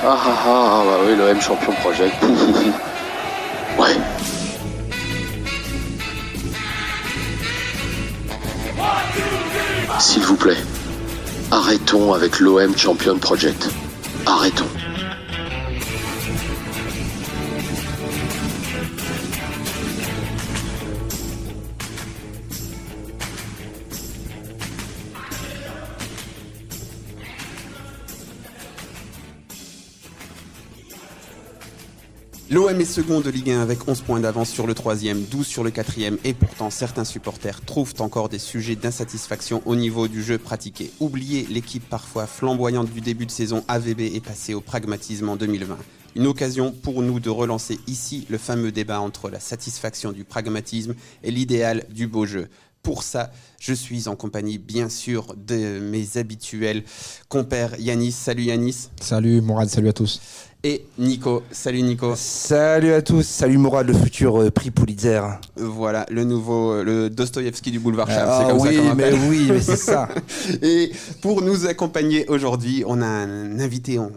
Bah oui, l'OM Champion Project. Ouais. S'il vous plaît, arrêtons avec l'OM Champion Project. Arrêtons. L'OM est second de Ligue 1 avec 11 points d'avance sur le 3e, 12 sur le 4e et pourtant certains supporters trouvent encore des sujets d'insatisfaction au niveau du jeu pratiqué. Oubliez l'équipe parfois flamboyante du début de saison AVB est passée au pragmatisme en 2020. Une occasion pour nous de relancer ici le fameux débat entre la satisfaction du pragmatisme et l'idéal du beau jeu. Pour ça, je suis en compagnie bien sûr de mes habituels compères Yanis. Salut Yanis. Salut Mourad, salut à tous. Et Nico. Salut Nico. Salut à tous, salut Mourad, le futur prix Pulitzer. Voilà, le nouveau, le Dostoïevski du boulevard Chave, c'est comme oui, ça qu'on appelle. mais c'est ça. Et pour nous accompagner aujourd'hui, on a un invité, on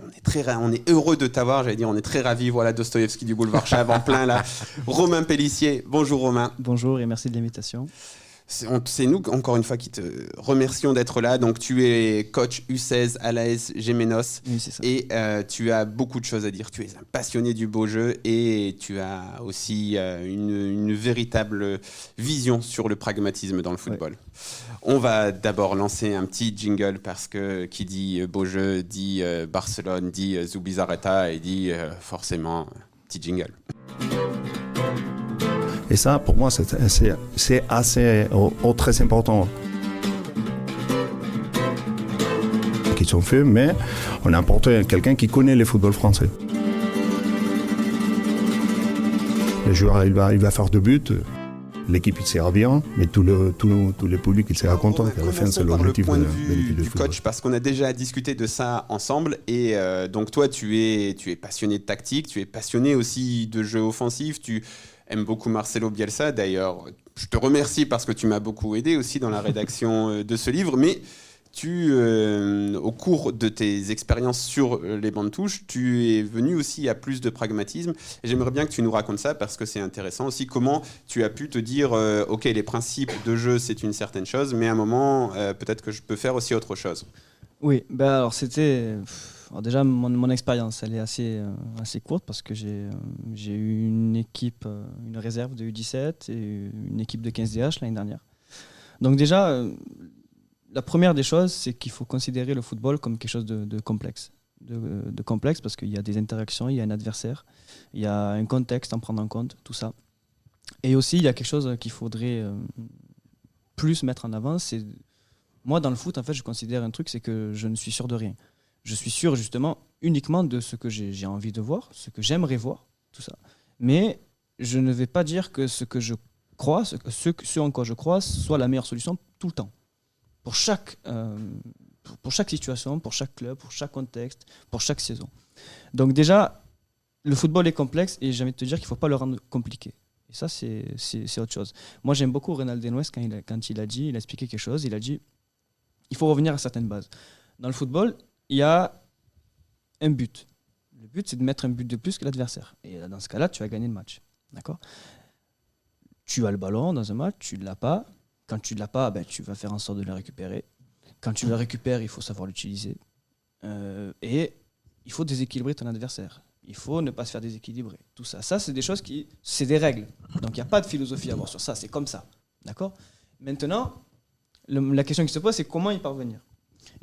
est heureux de t'avoir, on est très ravis, voilà, Dostoïevski du boulevard Chave en plein là. Romain Pellissier, bonjour Romain. Bonjour et merci de l'invitation. C'est nous, encore une fois, qui te remercions d'être là. Donc, tu es coach U16 à l'AS Gémenos. Oui, c'est ça. Et tu as beaucoup de choses à dire. Tu es un passionné du beau jeu et tu as aussi une véritable vision sur le pragmatisme dans le football. Ouais. On va d'abord lancer un petit jingle parce que qui dit beau jeu dit Barcelone, dit Zubizarreta et dit forcément petit jingle. Et ça, pour moi, c'est assez très important. Qui sont faits, mais on a apporté quelqu'un qui connaît le football français. Le joueur, il va faire 2 buts. L'équipe, il sera bien, mais tout le public, il sera content. À la fin, c'est l'objectif de l'équipe de football. Coach, parce qu'on a déjà discuté de ça ensemble. Et donc, toi, tu es passionné de tactique, tu es passionné aussi de jeu offensif, tu aimes beaucoup Marcelo Bielsa. D'ailleurs, je te remercie parce que tu m'as beaucoup aidé aussi dans la rédaction de ce livre. Mais au cours de tes expériences sur les bancs de touche, tu es venu aussi à plus de pragmatisme. Et j'aimerais bien que tu nous racontes ça parce que c'est intéressant aussi. Comment tu as pu te dire, OK, les principes de jeu, c'est une certaine chose, mais à un moment, peut-être que je peux faire aussi autre chose. Oui, alors c'était... Alors déjà, mon expérience, elle est assez courte parce que j'ai eu une équipe, une réserve de U17 et une équipe de 15DH l'année dernière. Donc déjà, la première des choses, c'est qu'il faut considérer le football comme quelque chose de complexe. De complexe parce qu'il y a des interactions, il y a un adversaire, il y a un contexte à prendre en compte, tout ça. Et aussi, il y a quelque chose qu'il faudrait plus mettre en avant, c'est... Moi, dans le foot, en fait, je considère un truc, c'est que je ne suis sûr de rien. Je suis sûr, justement, uniquement de ce que j'ai envie de voir, ce que j'aimerais voir, tout ça. Mais je ne vais pas dire que ce que je crois, ce en quoi je crois, soit la meilleure solution tout le temps. Pour chaque situation, pour chaque club, pour chaque contexte, pour chaque saison. Donc déjà, le football est complexe et j'ai envie de te dire qu'il ne faut pas le rendre compliqué. Et ça, c'est autre chose. Moi, j'aime beaucoup Reynald Denoues quand il a expliqué quelque chose, il a dit il faut revenir à certaines bases. Dans le football, il y a un but. Le but, c'est de mettre un but de plus que l'adversaire. Et dans ce cas-là, tu as gagné le match. D'accord ? Tu as le ballon dans un match, tu ne l'as pas. Quand tu ne l'as pas, tu vas faire en sorte de le récupérer. Quand tu le récupères, il faut savoir l'utiliser. Et il faut déséquilibrer ton adversaire. Il faut ne pas se faire déséquilibrer. Tout ça. Ça, c'est des choses c'est des règles. Donc, il n'y a pas de philosophie à avoir sur ça. C'est comme ça. D'accord ? Maintenant, la question qui se pose, c'est comment y parvenir.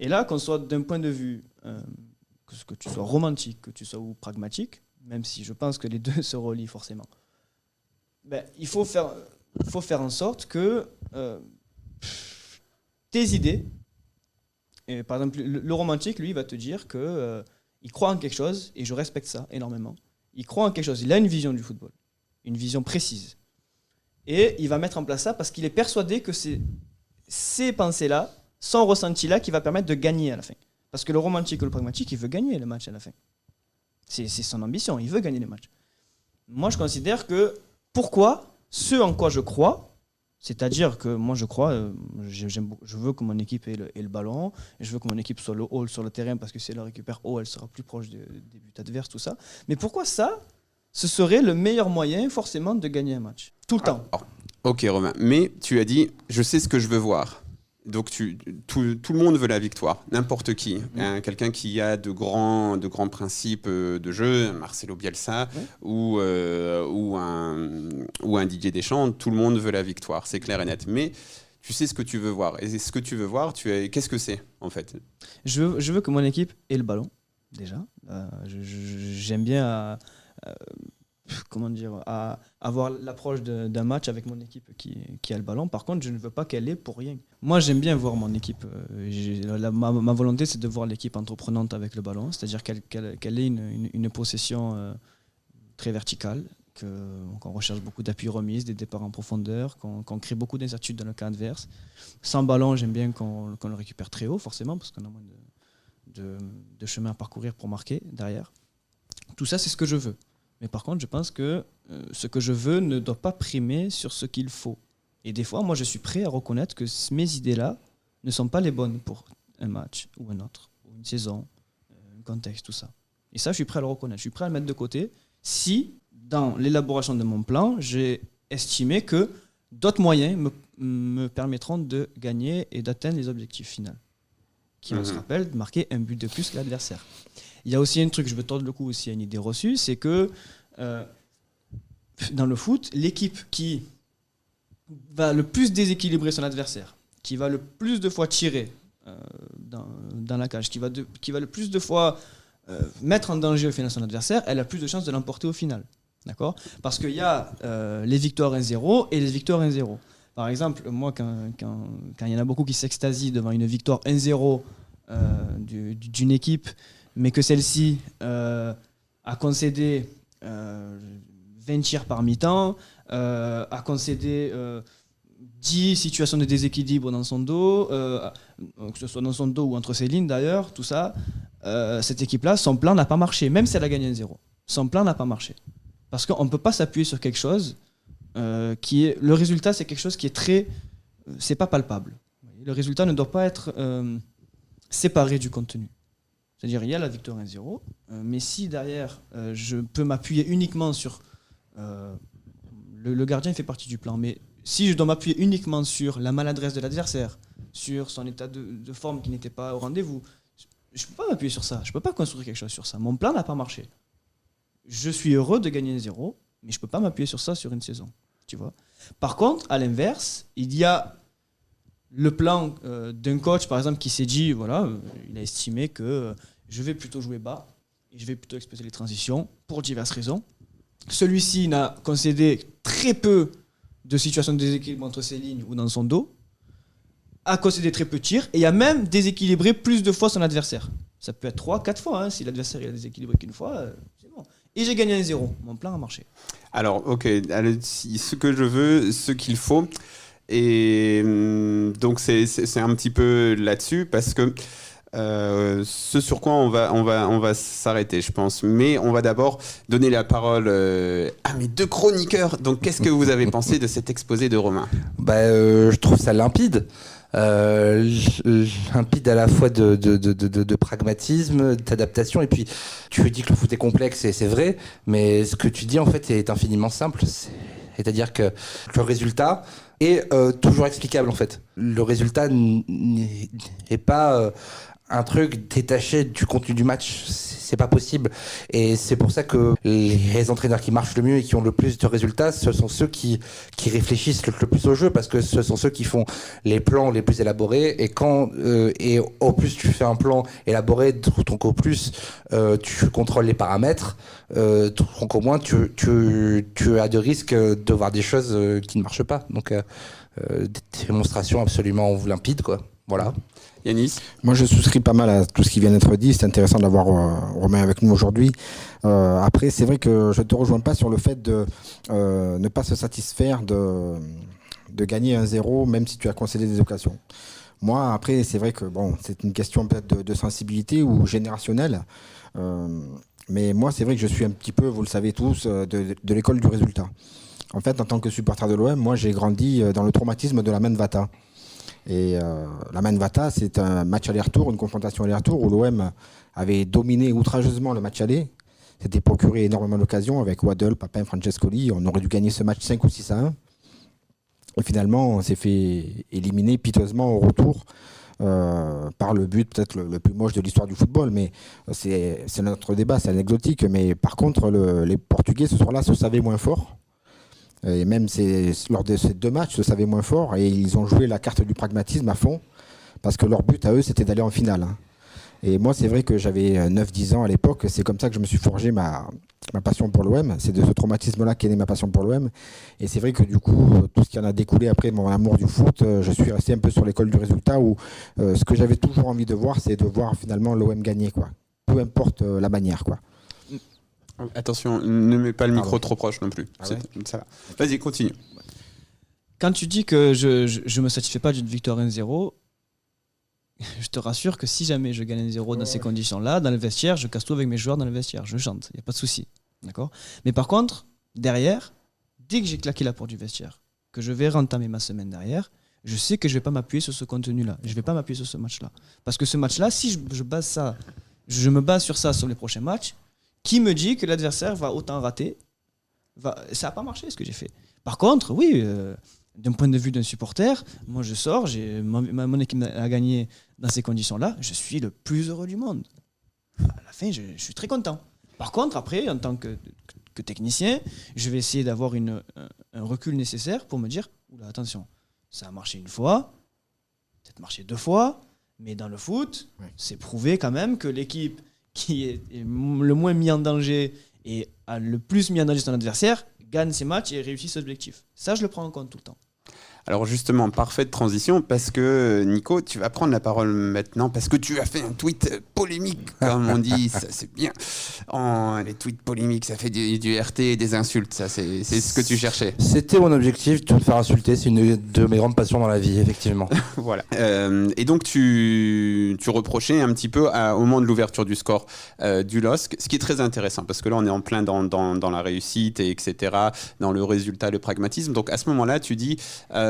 Et là, qu'on soit d'un point de vue, que tu sois romantique, que tu sois ou pragmatique, même si je pense que les deux se relient forcément, il faut faire en sorte que tes idées, et par exemple, le romantique, lui, va te dire qu'il croit en quelque chose, et je respecte ça énormément. Il croit en quelque chose, il a une vision du football, une vision précise. Et il va mettre en place ça parce qu'il est persuadé que c'est ces pensées-là, son ressenti-là, qui va permettre de gagner à la fin. Parce que le romantique ou le pragmatique, il veut gagner le match à la fin. C'est son ambition, il veut gagner le match. Moi, je considère que, pourquoi ce en quoi je crois, C'est-à-dire que moi, je crois, je veux que mon équipe ait le ballon, et je veux que mon équipe soit le haut sur le terrain, parce que si elle le récupère haut, elle sera plus proche des buts adverses, tout ça. Mais pourquoi ça, ce serait le meilleur moyen, forcément, de gagner un match tout le temps. Ok, Romain, mais tu as dit, je sais ce que je veux voir. Donc tout le monde veut la victoire, n'importe qui. Quelqu'un qui a de grands principes de jeu, Marcelo Bielsa ou un Didier Deschamps, tout le monde veut la victoire, c'est clair et net. Mais tu sais ce que tu veux voir. Et ce que tu veux voir, qu'est-ce que c'est en fait ? Je veux que mon équipe ait le ballon, déjà. J'aime bien... à avoir l'approche d'un match avec mon équipe qui a le ballon. Par contre, je ne veux pas qu'elle ait pour rien. Moi, j'aime bien voir mon équipe. Ma volonté, c'est de voir l'équipe entreprenante avec le ballon, c'est-à-dire qu'elle ait une possession très verticale, qu'on recherche beaucoup d'appui remise, des départs en profondeur, qu'on crée beaucoup d'incertitudes dans le camp adverse. Sans ballon, j'aime bien qu'on le récupère très haut, forcément, parce qu'on a moins de chemin à parcourir pour marquer derrière. Tout ça, c'est ce que je veux. Mais par contre, je pense que ce que je veux ne doit pas primer sur ce qu'il faut. Et des fois, moi, je suis prêt à reconnaître que mes idées-là ne sont pas les bonnes pour un match ou un autre, ou une saison, un contexte, tout ça. Et ça, je suis prêt à le reconnaître. Je suis prêt à le mettre de côté si, dans l'élaboration de mon plan, j'ai estimé que d'autres moyens me permettront de gagner et d'atteindre les objectifs finaux, qui, on se rappelle, de marquer un but de plus que l'adversaire. Il y a aussi un truc, je veux tordre le cou aussi à une idée reçue, c'est que dans le foot, l'équipe qui va le plus déséquilibrer son adversaire, qui va le plus de fois tirer dans la cage, qui va le plus de fois mettre en danger au final son adversaire, elle a plus de chances de l'emporter au final. D'accord ? Parce qu'il y a les victoires 1-0 et les victoires 1-0. Par exemple, moi, quand il y en a beaucoup qui s'extasient devant une victoire 1-0 d'une équipe, mais que celle-ci a concédé 20 tirs par mi-temps, a concédé 10 situations de déséquilibre dans son dos, que ce soit dans son dos ou entre ses lignes d'ailleurs, tout ça, cette équipe-là, son plan n'a pas marché, même si elle a gagné 1-0. Son plan n'a pas marché. Parce qu'on ne peut pas s'appuyer sur quelque chose qui est... Le résultat, c'est quelque chose qui est très... c'est pas palpable. Le résultat ne doit pas être séparé du contenu. C'est-à-dire, il y a la victoire 1-0, mais si derrière, je peux m'appuyer uniquement sur... le gardien fait partie du plan, mais si je dois m'appuyer uniquement sur la maladresse de l'adversaire, sur son état de forme qui n'était pas au rendez-vous, je ne peux pas m'appuyer sur ça, je ne peux pas construire quelque chose sur ça. Mon plan n'a pas marché. Je suis heureux de gagner 1-0, mais je ne peux pas m'appuyer sur ça sur une saison. Tu vois ? Par contre, à l'inverse, il y a le plan d'un coach, par exemple, qui s'est dit, voilà, il a estimé que je vais plutôt jouer bas et je vais plutôt exploiter les transitions pour diverses raisons. Celui-ci n'a concédé très peu de situations de déséquilibre entre ses lignes ou dans son dos, a concédé très peu de tirs et a même déséquilibré plus de fois son adversaire. Ça peut être 3-4 fois, hein, si l'adversaire il a déséquilibré qu'une fois, c'est bon. Et j'ai gagné 1-0, mon plan a marché. Alors, ok, ce que je veux, ce qu'il faut... Et donc c'est un petit peu là-dessus parce que ce sur quoi on va s'arrêter, je pense. Mais on va d'abord donner la parole à mes deux chroniqueurs. Donc qu'est-ce que vous avez pensé de cet exposé de Romain ? Je trouve ça limpide. Limpide à la fois de pragmatisme, d'adaptation, et puis tu dis que le foot est complexe et c'est vrai, mais ce que tu dis en fait est infiniment simple, c'est-à-dire que le résultat est toujours explicable en fait. Le résultat n'est pas un truc détaché du contenu du match, c'est pas possible. Et c'est pour ça que les entraîneurs qui marchent le mieux et qui ont le plus de résultats, ce sont ceux qui réfléchissent le plus au jeu, parce que ce sont ceux qui font les plans les plus élaborés. Et et au plus tu fais un plan élaboré, donc au plus tu contrôles les paramètres, donc au moins tu as de risques de voir des choses qui ne marchent pas. Donc des démonstrations absolument limpides, quoi. Voilà. Yanis ? Moi, je souscris pas mal à tout ce qui vient d'être dit. C'est intéressant d'avoir Romain avec nous aujourd'hui. Après, c'est vrai que je ne te rejoins pas sur le fait de ne pas se satisfaire de gagner 1-0, même si tu as concédé des occasions. Moi, après, c'est vrai que bon, c'est une question peut-être de sensibilité ou générationnelle. Mais moi, c'est vrai que je suis un petit peu, vous le savez tous, de l'école du résultat. En fait, en tant que supporter de l'OM, moi j'ai grandi dans le traumatisme de la main de Vata. Et la main de Vata, c'est un match aller-retour, une confrontation aller-retour où l'OM avait dominé outrageusement le match aller. S'était procuré énormément d'occasions avec Waddle, Papin, Francescoli. On aurait dû gagner ce match 5 ou 6-1. Et finalement, on s'est fait éliminer piteusement au retour par le but peut-être le plus moche de l'histoire du football. Mais c'est notre débat, c'est anecdotique. Mais par contre, les Portugais ce soir-là se savaient moins forts. Et même lors de ces 2 matchs, se savaient moins forts. Et ils ont joué la carte du pragmatisme à fond. Parce que leur but à eux, c'était d'aller en finale. Et moi, c'est vrai que j'avais 9-10 ans à l'époque. C'est comme ça que je me suis forgé ma passion pour l'OM. C'est de ce traumatisme-là qu'est née ma passion pour l'OM. Et c'est vrai que du coup, tout ce qui en a découlé après mon amour du foot, je suis resté un peu sur l'école du résultat où ce que j'avais toujours envie de voir, c'est de voir finalement l'OM gagner, quoi. Peu importe la manière, quoi. Attention, ne mets pas le micro Pardon. trop proche non plus. Ah ouais. Ça va. Vas-y, continue. Quand tu dis que je me satisfais pas d'une victoire 1-0, je te rassure que si jamais je gagne 1-0 dans ces conditions-là, dans le vestiaire, je casse tout avec mes joueurs dans le vestiaire. Je chante, il n'y a pas de souci. D'accord ? Mais par contre, derrière, dès que j'ai claqué la porte du vestiaire, que je vais rentamer ma semaine derrière, je sais que je ne vais pas m'appuyer sur ce contenu-là. Je ne vais pas m'appuyer sur ce match-là. Parce que ce match-là, si je me base sur ça sur les prochains matchs, qui me dit que l'adversaire va autant rater ? Ça n'a pas marché ce que j'ai fait. Par contre, oui, d'un point de vue d'un supporter, moi je sors, mon équipe a gagné dans ces conditions-là, je suis le plus heureux du monde. À la fin, je suis très content. Par contre, après, en tant que technicien, je vais essayer d'avoir un recul nécessaire pour me dire, oula, attention, ça a marché une fois, peut-être marché 2 fois, mais dans le foot, c'est prouvé quand même que l'équipe qui est le moins mis en danger et a le plus mis en danger son adversaire gagne ses matchs et réussit ses objectifs. Ça, je le prends en compte tout le temps. Alors justement, parfaite transition, parce que Nico, tu vas prendre la parole maintenant, parce que tu as fait un tweet polémique, comme on dit, ça c'est bien. Les tweets polémiques, ça fait du RT et des insultes, ça c'est ce que tu cherchais. C'était mon objectif, de me faire insulter, c'est une de mes grandes passions dans la vie, effectivement. Voilà. Et donc tu reprochais un petit peu au moment de l'ouverture du score du LOSC, ce qui est très intéressant, parce que là on est en plein dans la réussite, et etc., dans le résultat, le pragmatisme. Donc à ce moment-là, tu dis...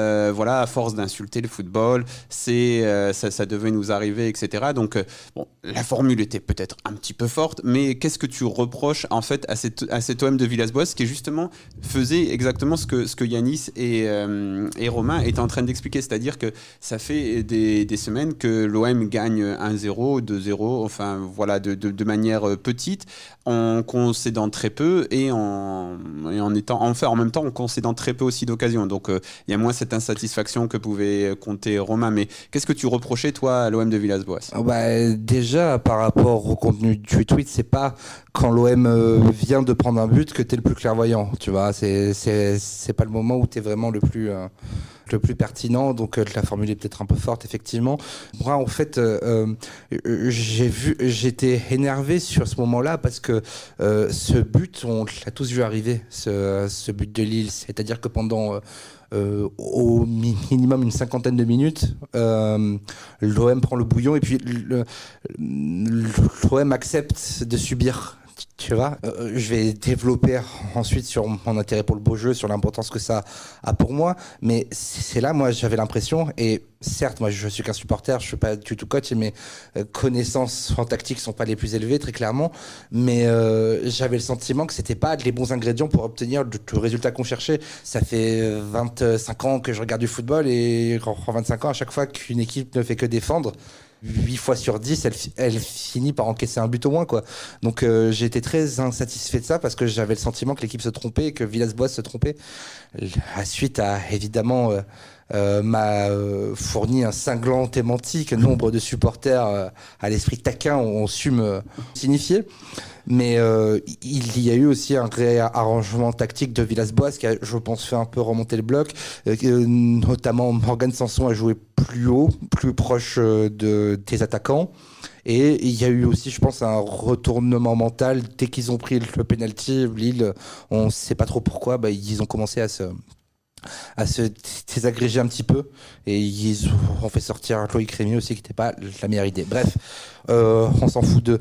voilà, à force d'insulter le football, ça devait nous arriver, etc. Donc, bon, la formule était peut-être un petit peu forte, mais qu'est-ce que tu reproches en fait à cet OM de Villas-Boas qui justement faisait exactement ce que Yanis et Romain étaient en train d'expliquer, c'est-à-dire que ça fait des semaines que l'OM gagne 1-0, 2-0, enfin voilà, de manière petite, en concédant très peu et en même temps en concédant très peu aussi d'occasions. Donc, il y a moins cette insatisfaction que pouvait compter Romain. Mais qu'est-ce que tu reprochais, toi, à l'OM de Villas-Boas ? Déjà, par rapport au contenu du tweet, c'est pas quand l'OM vient de prendre un but que t'es le plus clairvoyant. Tu vois, c'est pas le moment où t'es vraiment le plus pertinent, donc la formule est peut-être un peu forte, effectivement. Moi, en fait, j'étais énervé sur ce moment-là parce que ce but, on l'a tous vu arriver, ce but de Lille. C'est-à-dire que pendant au minimum une 50aine de minutes, l'OM prend le bouillon et puis l'OM accepte de subir. Tu vois, je vais développer ensuite sur mon intérêt pour le beau jeu, sur l'importance que ça a pour moi. Mais c'est là, moi, j'avais l'impression, et certes, moi, je suis qu'un supporter, je suis pas du tout coach, et mes connaissances en tactique sont pas les plus élevées, très clairement. Mais j'avais le sentiment que c'était pas les bons ingrédients pour obtenir le résultat qu'on cherchait. Ça fait 25 ans que je regarde du football, et en 25 ans, à chaque fois qu'une équipe ne fait que défendre, 8 fois sur 10, elle finit par encaisser un but au moins, quoi. Donc j'ai été très insatisfait de ça parce que j'avais le sentiment que l'équipe se trompait et que Villas-Boas se trompait. La suite a évidemment m'a fourni un cinglant démenti que nombre de supporters à l'esprit taquin ont su me signifier. Mais il y a eu aussi un réarrangement tactique de Villas-Boas qui a, je pense, fait un peu remonter le bloc. Notamment, Morgan Sanson a joué plus haut, plus proche des attaquants. Et il y a eu aussi, je pense, un retournement mental. Dès qu'ils ont pris le penalty, Lille, on ne sait pas trop pourquoi, ils ont commencé à se désagréger un petit peu, et ils ont fait sortir Loïc Rémy aussi, qui n'était pas la meilleure idée. Bref, on s'en fout d'eux.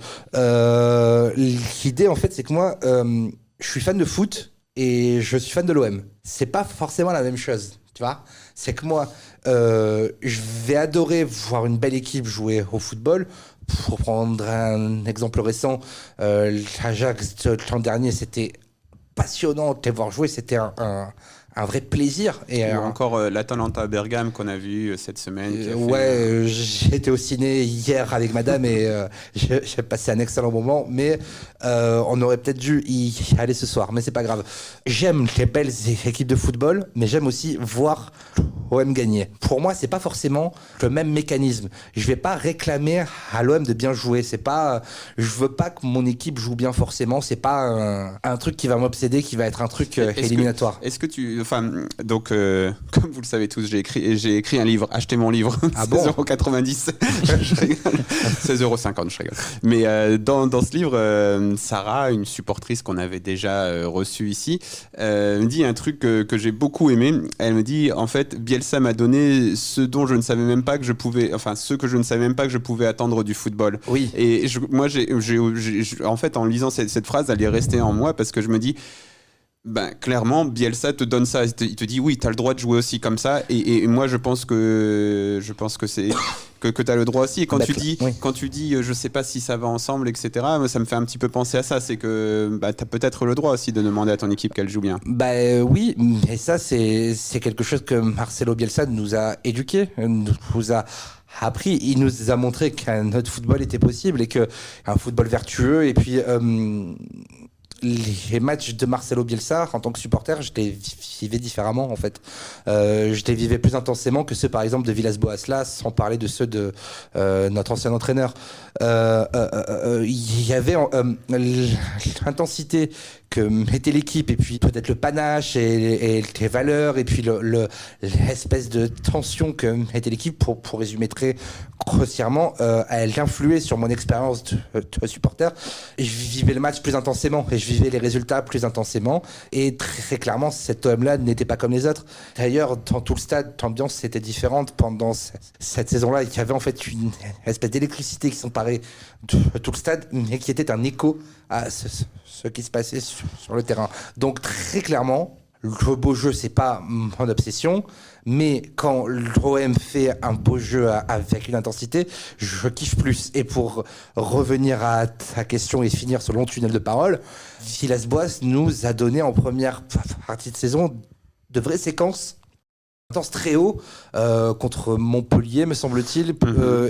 L'idée, en fait, c'est que moi, je suis fan de foot et je suis fan de l'OM. c'est pas forcément la même chose. Tu vois, c'est que moi, je vais adorer voir une belle équipe jouer au football. Pour prendre un exemple récent, l'Ajax l'an dernier, c'était passionnant de les voir jouer. C'était un vrai plaisir. Et encore l'Atalanta Bergame qu'on a vu cette semaine. J'étais au ciné hier avec madame et j'ai passé un excellent moment, mais on aurait peut-être dû y aller ce soir, mais c'est pas grave. J'aime les belles équipes de football, mais j'aime aussi voir l'OM gagner. Pour moi, c'est pas forcément le même mécanisme. Je vais pas réclamer à l'OM de bien jouer. C'est pas, je veux pas que mon équipe joue bien forcément. C'est pas un truc qui va m'obséder, qui va être un truc éliminatoire. Est-ce que tu, donc comme vous le savez tous, j'ai écrit un livre. Achetez mon livre. Ah bon? 16,90 €. Je rigole. 16,50 €, je rigole. Mais dans ce livre, Sarah, une supportrice qu'on avait déjà reçue ici, me dit un truc que j'ai beaucoup aimé. Elle me dit, en fait, Bielsa m'a donné ce que je ne savais même pas que je pouvais attendre du football. Oui. Et moi, en fait, en lisant cette phrase, elle est restée en moi parce que je me dis, ben, clairement, Bielsa te donne ça. Il te dit, oui, tu as le droit de jouer aussi comme ça. Et moi, je pense que c'est que tu as le droit aussi. Et quand tu dis, je sais pas si ça va ensemble, etc., moi, ça me fait un petit peu penser à ça. C'est que tu as peut-être le droit aussi de demander à ton équipe qu'elle joue bien. Oui, mais ça, c'est quelque chose que Marcelo Bielsa nous a éduqués, nous a appris. Il nous a montré qu'un autre football était possible et qu'un football vertueux. Et puis, les matchs de Marcelo Bielsa, en tant que supporter, je les vivais différemment, en fait. Je les vivais plus intensément que ceux, par exemple, de Villas-Boas, là, sans parler de ceux de notre ancien entraîneur. Il y avait l'intensité que mettait l'équipe, et puis peut-être le panache et les valeurs, et puis l'espèce de tension que mettait l'équipe, pour résumer très grossièrement, elle influait sur mon expérience de supporter. Et je vivais le match plus intensément, et je vivais les résultats plus intensément, et très clairement, cet OM-là n'était pas comme les autres. D'ailleurs, dans tout le stade, l'ambiance était différente pendant cette saison-là. Il y avait en fait une espèce d'électricité qui s'emparait de tout le stade, mais qui était un écho à ce qui se passait sur le terrain. Donc très clairement, le beau jeu, c'est pas mon obsession, mais quand l'OM fait un beau jeu avec une intensité, je kiffe plus. Et pour revenir à ta question et finir ce long tunnel de parole, Villas-Boas nous a donné en première partie de saison de vraies séquences très haut contre Montpellier, me semble-t-il,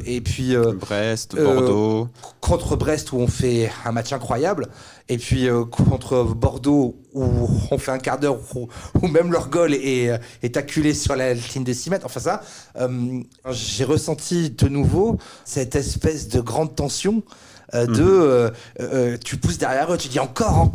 et puis Brest, Bordeaux, contre Brest où on fait un match incroyable, et puis contre Bordeaux où on fait un quart d'heure où même leur goal est acculé sur la ligne de 6 mètres. Enfin ça, j'ai ressenti de nouveau cette espèce de grande tension tu pousses derrière eux, tu dis encore,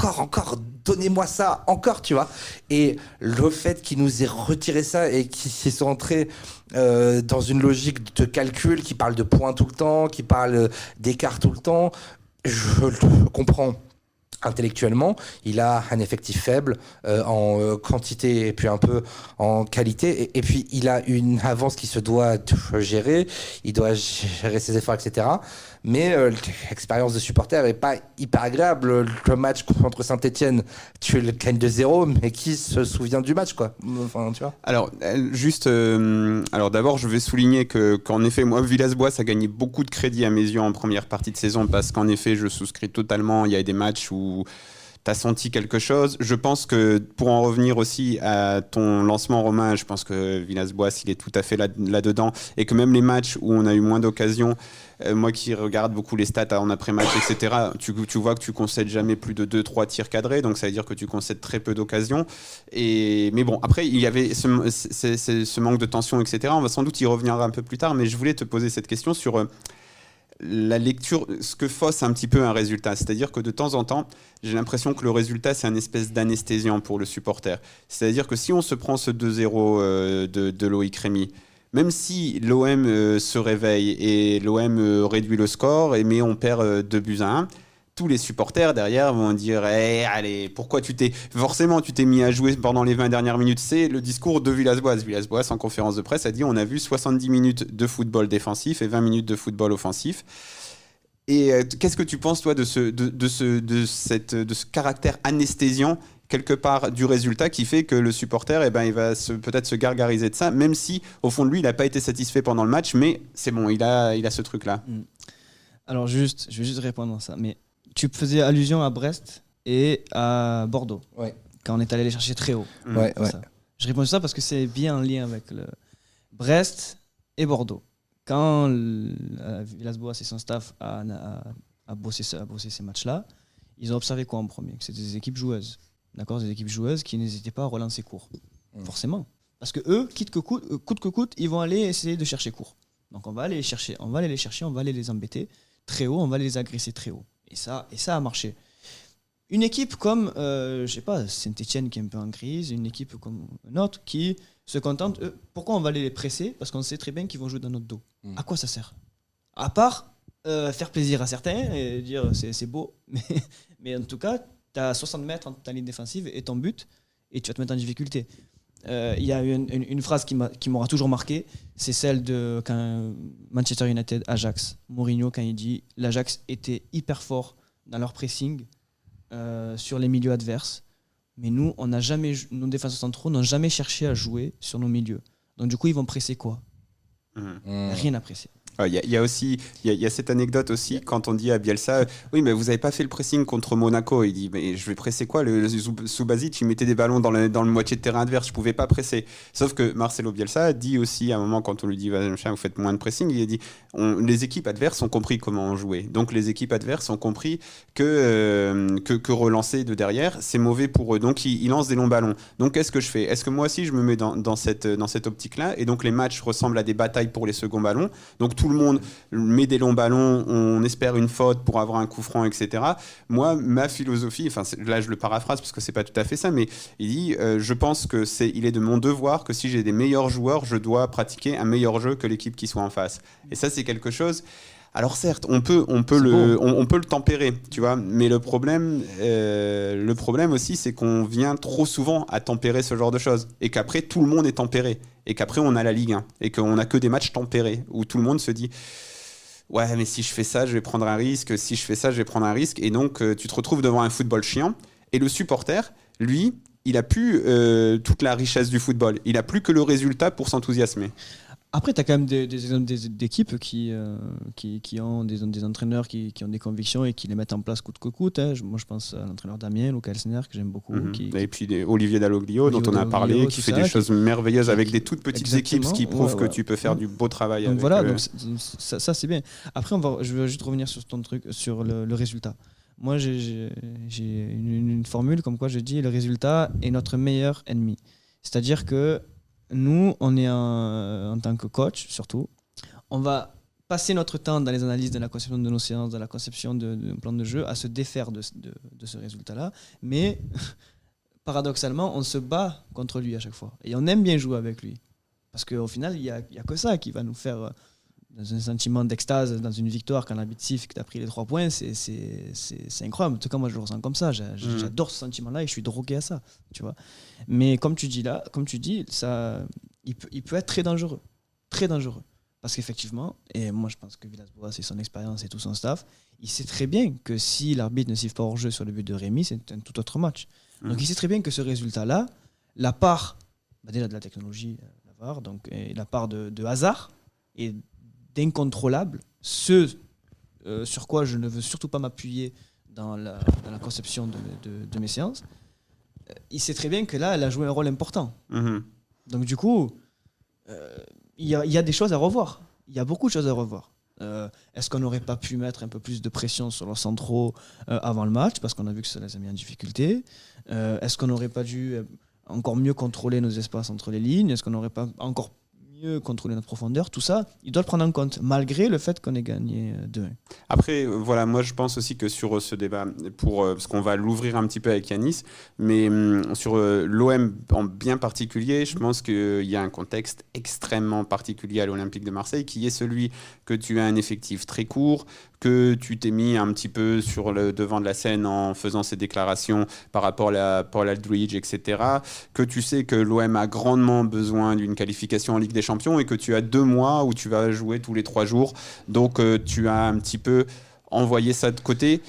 donnez-moi ça, encore, tu vois. Et le fait qu'ils nous aient retiré ça et qu'ils sont entrés dans une logique de calcul, qui parle de points tout le temps, qui parle d'écart tout le temps, je le comprends. Intellectuellement, il a un effectif faible en quantité et puis un peu en qualité, et puis il a une avance qui se doit gérer, il doit gérer ses efforts, etc. Mais l'expérience de supporter est pas hyper agréable. Le match contre Saint-Etienne, tu le gagnes de 0, mais qui se souvient du match, quoi? Enfin, tu vois. Alors, alors d'abord, je vais souligner qu'en effet, moi, Villas-Boas a gagné beaucoup de crédit à mes yeux en première partie de saison, parce qu'en effet, je souscris totalement. Il y a des matchs où t'as senti quelque chose. Je pense que, pour en revenir aussi à ton lancement, Romain, je pense que Villas-Boas, il est tout à fait là-dedans, et que même les matchs où on a eu moins d'occasions, moi qui regarde beaucoup les stats en après-match, etc., tu vois que tu concèdes jamais plus de 2-3 tirs cadrés, donc ça veut dire que tu concèdes très peu d'occasions. Mais bon, après, il y avait ce manque de tension, etc. On va sans doute y revenir un peu plus tard, mais je voulais te poser cette question sur la lecture, ce que fausse un petit peu un résultat. C'est-à-dire que de temps en temps, j'ai l'impression que le résultat, c'est un espèce d'anesthésiant pour le supporter. C'est-à-dire que si on se prend ce 2-0 de Loïc Rémy, même si l'OM se réveille et l'OM réduit le score, mais on perd 2-1, tous les supporters derrière vont dire allez, pourquoi forcément tu t'es mis à jouer pendant les 20 dernières minutes. C'est le discours de Villas-Boas. Villas-Boas, en conférence de presse, a dit on a vu 70 minutes de football défensif et 20 minutes de football offensif. Et qu'est-ce que tu penses, toi, de ce caractère anesthésiant quelque part du résultat qui fait que le supporter, il va peut-être se gargariser de ça, même si au fond de lui, il n'a pas été satisfait pendant le match, mais c'est bon, il a ce truc-là. Alors je vais juste répondre à ça. Mais tu faisais allusion à Brest et à Bordeaux, quand on est allé les chercher très haut. Je réponds à ça parce que c'est bien en lien avec le Brest et Bordeaux. Quand Villas-Boas et son staff a bossé ces matchs-là, ils ont observé quoi en premier ? Que c'était des équipes joueuses. D'accord, des équipes joueuses qui n'hésitaient pas à relancer court. Forcément. Parce que eux, coûte que coûte, ils vont aller essayer de chercher court. Donc on va aller les chercher, on va aller les embêter très haut, on va les agresser très haut. Et ça a marché. Une équipe comme, Saint-Etienne qui est un peu en crise, une équipe comme une autre qui se contente, pourquoi on va aller les presser ? Parce qu'on sait très bien qu'ils vont jouer dans notre dos. À quoi ça sert ? À part faire plaisir à certains et dire c'est beau, mais en tout cas, tu as 60 mètres entre ta ligne défensive et ton but, et tu vas te mettre en difficulté. Il y a une phrase qui m'aura toujours marqué, c'est celle de quand Manchester United, Ajax, Mourinho, quand il dit l'Ajax était hyper fort dans leur pressing sur les milieux adverses, mais nous, nos défenseurs centraux n'ont jamais cherché à jouer sur nos milieux. Donc du coup, ils vont presser quoi ? Rien à presser. Il y a cette anecdote aussi quand on dit à Bielsa oui mais vous n'avez pas fait le pressing contre Monaco, il dit mais je vais presser quoi, le Subasic il mettait des ballons dans le moitié de terrain adverse, je pouvais pas presser. Sauf que Marcelo Bielsa dit aussi à un moment quand on lui dit vous faites moins de pressing, il a dit les équipes adverses ont compris comment on jouait, donc les équipes adverses ont compris que relancer de derrière c'est mauvais pour eux, donc ils lancent des longs ballons. Donc qu'est-ce que je fais ? Est-ce que moi aussi je me mets dans cette optique là, et donc les matchs ressemblent à des batailles pour les seconds ballons, donc tout le monde met des longs ballons, on espère une faute pour avoir un coup franc, etc. Moi, ma philosophie, là je le paraphrase parce que c'est pas tout à fait ça, mais il dit je pense que il est de mon devoir que si j'ai des meilleurs joueurs, je dois pratiquer un meilleur jeu que l'équipe qui soit en face. Et ça, c'est quelque chose. Alors certes, on peut le tempérer, tu vois, mais le problème aussi, c'est qu'on vient trop souvent à tempérer ce genre de choses, et qu'après tout le monde est tempéré, et qu'après on a la Ligue 1, et qu'on a que des matchs tempérés où tout le monde se dit ouais mais si je fais ça, je vais prendre un risque, et donc tu te retrouves devant un football chiant, et le supporter, lui, il a plus toute la richesse du football, il a plus que le résultat pour s'enthousiasmer. Après, tu as quand même des exemples d'équipes qui ont des entraîneurs qui ont des convictions et qui les mettent en place coûte que coûte. Hein. Moi, je pense à l'entraîneur Damien, Luca Elsner, que j'aime beaucoup. Et puis Olivier Dalloglio, dont on a parlé, qui fait des choses merveilleuses avec des toutes petites équipes, ce qui prouve que tu peux faire du beau travail. Donc voilà, donc ça c'est bien. Après, je veux juste revenir sur ton truc, sur le résultat. Moi, j'ai une formule comme quoi je dis le résultat est notre meilleur ennemi. C'est-à-dire que nous, on est en tant que coach, surtout, on va passer notre temps dans les analyses de la conception de nos séances, dans la conception d'un plan de jeu, à se défaire de ce résultat-là. Mais paradoxalement, on se bat contre lui à chaque fois. Et on aime bien jouer avec lui. Parce qu'au final, il n'y a que ça qui va nous faire, dans un sentiment d'extase, dans une victoire, quand l'arbitre siffle, que tu as pris les 3 points, c'est incroyable. En tout cas, moi, je le ressens comme ça. J'adore ce sentiment-là et je suis drogué à ça. Tu vois. Mais comme tu dis, ça, il peut être très dangereux. Très dangereux. Parce qu'effectivement, et moi, je pense que Villas-Boas et son expérience et tout son staff, il sait très bien que si l'arbitre ne siffle pas hors-jeu sur le but de Rémi, c'est un tout autre match. Donc, il sait très bien que ce résultat-là, la part, déjà de la technologie, la VAR, donc, et la part de hasard et d'incontrôlable, ce sur quoi je ne veux surtout pas m'appuyer dans la conception de mes séances, il sait très bien que là, elle a joué un rôle important. Donc du coup, il y a des choses à revoir. Il y a beaucoup de choses à revoir. Est-ce qu'on n'aurait pas pu mettre un peu plus de pression sur leurs centraux avant le match, parce qu'on a vu que ça les a mis en difficulté? Est-ce qu'on n'aurait pas dû encore mieux contrôler nos espaces entre les lignes? Est-ce qu'on n'aurait pas encore mieux contrôler notre profondeur? Tout ça, il doit le prendre en compte, malgré le fait qu'on ait gagné 2-1. Après, voilà, moi je pense aussi que sur ce débat, parce qu'on va l'ouvrir un petit peu avec Yanis, mais sur l'OM en bien particulier, je pense qu'il y a un contexte extrêmement particulier à l'Olympique de Marseille, qui est celui que tu as un effectif très court, que tu t'es mis un petit peu sur le devant de la scène en faisant ces déclarations par rapport à Paul Aldridge, etc., que tu sais que l'OM a grandement besoin d'une qualification en Ligue des Champions et que tu as 2 mois où tu vas jouer tous les 3 jours. Donc tu as un petit peu envoyé ça de côté.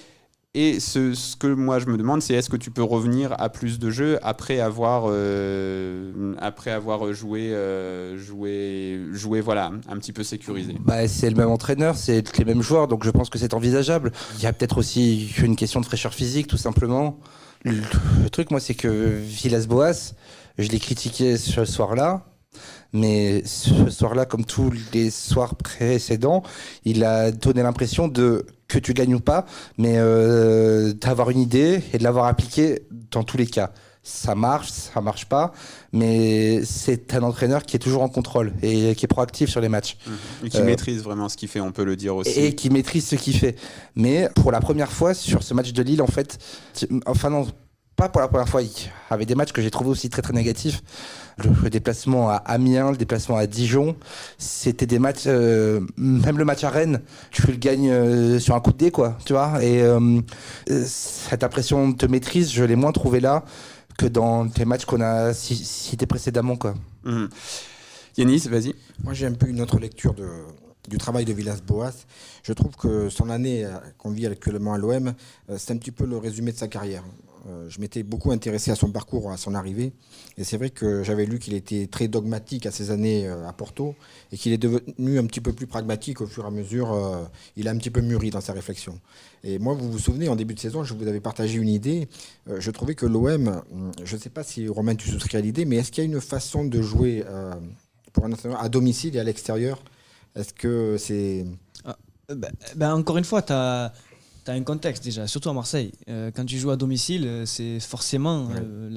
Et ce que moi je me demande, c'est est-ce que tu peux revenir à plus de jeux après avoir joué voilà, un petit peu sécurisé. C'est le même entraîneur, c'est les mêmes joueurs, donc je pense que c'est envisageable. Il y a peut-être aussi une question de fraîcheur physique, tout simplement. Le truc, moi, c'est que Villas-Boas, je l'ai critiqué ce soir-là, mais ce soir-là, comme tous les soirs précédents, il a donné l'impression que tu gagnes ou pas, mais d'avoir une idée et de l'avoir appliquée dans tous les cas. Ça marche pas, mais c'est un entraîneur qui est toujours en contrôle et qui est proactif sur les matchs. Et qui maîtrise vraiment ce qu'il fait, on peut le dire aussi. Et qui maîtrise ce qu'il fait. Mais pour la première fois sur ce match de Lille, en fait, enfin non, pas pour la première fois, il y avait des matchs que j'ai trouvé aussi très très négatifs. Le déplacement à Amiens, le déplacement à Dijon, c'était des matchs, même le match à Rennes, tu le gagnes sur un coup de dé, quoi, tu vois. Et cette impression de maîtrise, je l'ai moins trouvé là que dans les matchs qu'on a cités précédemment, quoi. Yanis, vas-y. Moi, j'ai un peu une autre lecture du travail de Villas-Boas. Je trouve que son année qu'on vit actuellement à l'OM, c'est un petit peu le résumé de sa carrière. Je m'étais beaucoup intéressé à son parcours, à son arrivée. Et c'est vrai que j'avais lu qu'il était très dogmatique à ses années à Porto et qu'il est devenu un petit peu plus pragmatique au fur et à mesure. Il a un petit peu mûri dans sa réflexion. Et moi, vous vous souvenez, en début de saison, je vous avais partagé une idée. Je trouvais que l'OM, je ne sais pas si Romain, tu souscris à l'idée, mais est-ce qu'il y a une façon de jouer pour un entraîneur à domicile et à l'extérieur? Est-ce que c'est... Encore une fois, tu as un contexte déjà, surtout à Marseille. Quand tu joues à domicile, c'est forcément il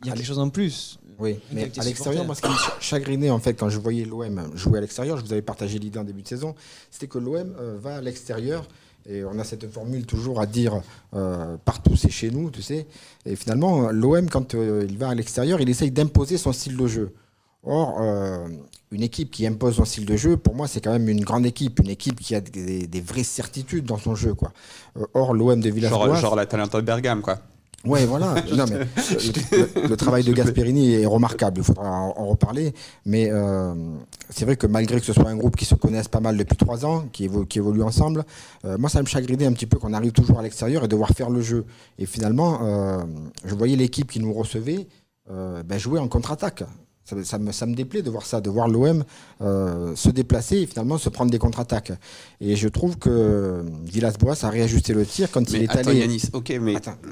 y a quelque chose en plus. Oui, mais à l'extérieur, moi, ce qui me chagrinait en fait quand je voyais l'OM jouer à l'extérieur, je vous avais partagé l'idée en début de saison, c'était que l'OM va à l'extérieur. Et on a cette formule toujours à dire partout c'est chez nous, tu sais. Et finalement, l'OM, quand il va à l'extérieur, il essaye d'imposer son style de jeu. Or, une équipe qui impose son style de jeu, pour moi, c'est quand même une grande équipe, une équipe qui a des vraies certitudes dans son jeu, quoi. Or, l'OM de Villas-Boas... Genre la Talenta de Bergame, quoi. Ouais, voilà. Non, mais le travail de Gasperini est remarquable, il faudra en reparler. Mais c'est vrai que malgré que ce soit un groupe qui se connaisse pas mal depuis 3 ans, qui évolue ensemble, moi ça me chagrinait un petit peu qu'on arrive toujours à l'extérieur et devoir faire le jeu. Et finalement, je voyais l'équipe qui nous recevait jouer en contre-attaque. Ça me déplaît de voir ça, de voir l'OM se déplacer et finalement se prendre des contre-attaques. Et je trouve que Villas-Boas a réajusté le tir quand il est allé... Yanis, ok,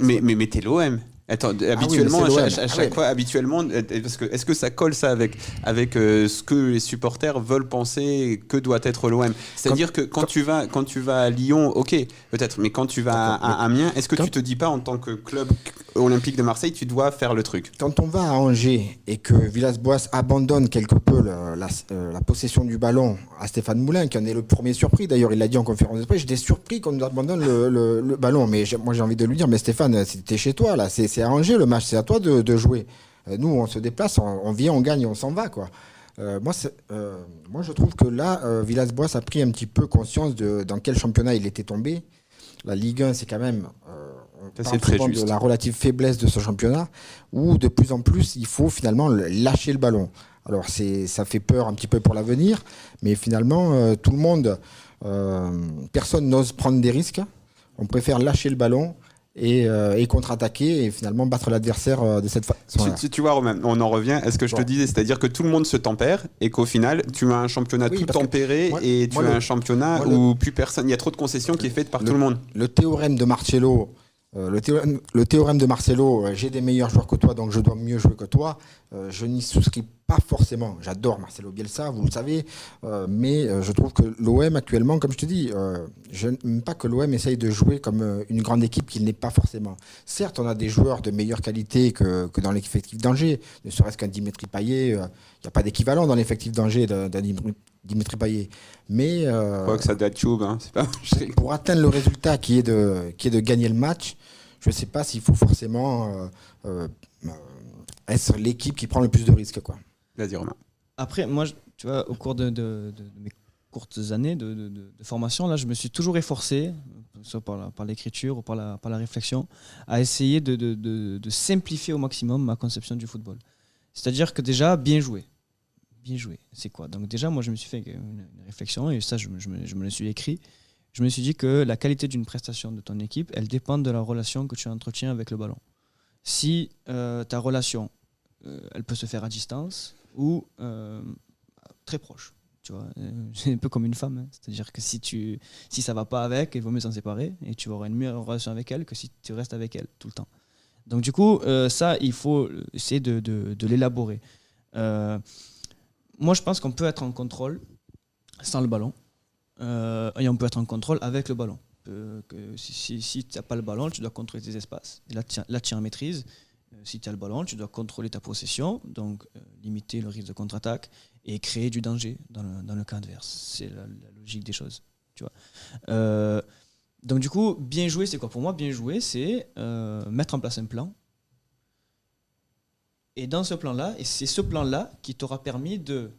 mais t'es l'OM. Attends, habituellement, à chaque fois, habituellement, parce que est-ce que ça colle ça avec ce que les supporters veulent penser que doit être l'OM? C'est-à-dire que quand tu vas à Lyon, ok, peut-être, mais quand tu vas à Amiens, est-ce que tu te dis pas en tant que club olympique de Marseille, tu dois faire le truc? Quand on va à Angers et que Villas-Boas abandonne quelque peu la possession du ballon à Stéphane Moulin, qui en est le premier surpris, d'ailleurs il l'a dit en conférence de presse, j'étais surpris qu'on nous abandonne le ballon, mais moi j'ai envie de lui dire, mais Stéphane, c'était chez toi là, c'est à Angers le match, c'est à toi de jouer. Nous on se déplace, on vient, on gagne, on s'en va, quoi. Moi je trouve que là Villas-Boas a pris un petit peu conscience dans quel championnat il était tombé. La Ligue 1, c'est quand même c'est très juste. De la relative faiblesse de ce championnat, où de plus en plus il faut finalement lâcher le ballon. Alors ça fait peur un petit peu pour l'avenir, mais finalement tout le monde, personne n'ose prendre des risques. On préfère lâcher le ballon et contre-attaquer et finalement battre l'adversaire de cette façon. Tu vois, Romain, on en revient à ce que je te disais, c'est-à-dire que tout le monde se tempère et qu'au final, tu as un championnat tout tempéré et tu as un championnat où plus personne, il y a trop de concessions qui est faite par tout le monde. Le théorème de Marcello. Le théorème de Marcelo, j'ai des meilleurs joueurs que toi, donc je dois mieux jouer que toi. Je n'y souscris pas forcément. J'adore Marcelo Bielsa, vous le savez, mais je trouve que l'OM actuellement, comme je te dis, je n'aime pas que l'OM essaye de jouer comme une grande équipe qu'il n'est pas forcément. Certes, on a des joueurs de meilleure qualité que dans l'effectif d'Angers, ne serait-ce qu'un Dimitri Payet. Il n'y a pas d'équivalent dans l'effectif d'Angers d'un Dimitri Payet. Mais je crois que ça doit être Choub, hein, c'est pas... pour atteindre le résultat qui est de gagner le match, je ne sais pas s'il faut forcément être l'équipe qui prend le plus de risques, quoi. Vas-y, Romain. Après, moi, tu vois, au cours de mes courtes années de formation, là, je me suis toujours efforcé, soit par l'écriture ou par la réflexion, à essayer de simplifier au maximum ma conception du football. C'est-à-dire que déjà, bien jouer. Bien jouer, c'est quoi? Donc déjà, moi, je me suis fait une réflexion, et ça, je me le suis écrit. je me suis dit que la qualité d'une prestation de ton équipe, elle dépend de la relation que tu entretiens avec le ballon. Si ta relation, elle peut se faire à distance ou très proche. Tu vois, c'est un peu comme une femme, hein. C'est-à-dire que si ça va pas avec, il vaut mieux s'en séparer et tu auras une meilleure relation avec elle que si tu restes avec elle tout le temps. Donc du coup, ça, il faut essayer de l'élaborer. Moi, je pense qu'on peut être en contrôle sans le ballon et on peut être en contrôle avec le ballon. Si tu n'as pas le ballon, tu dois contrôler tes espaces. Et là, tu es en maîtrise. Si tu as le ballon, tu dois contrôler ta possession, donc limiter le risque de contre-attaque et créer du danger dans le camp adverse. C'est la logique des choses. Tu vois. Donc du coup, bien jouer, c'est quoi? Pour moi, bien jouer, c'est mettre en place un plan. Et dans ce plan-là, et c'est ce plan-là qui t'aura permis de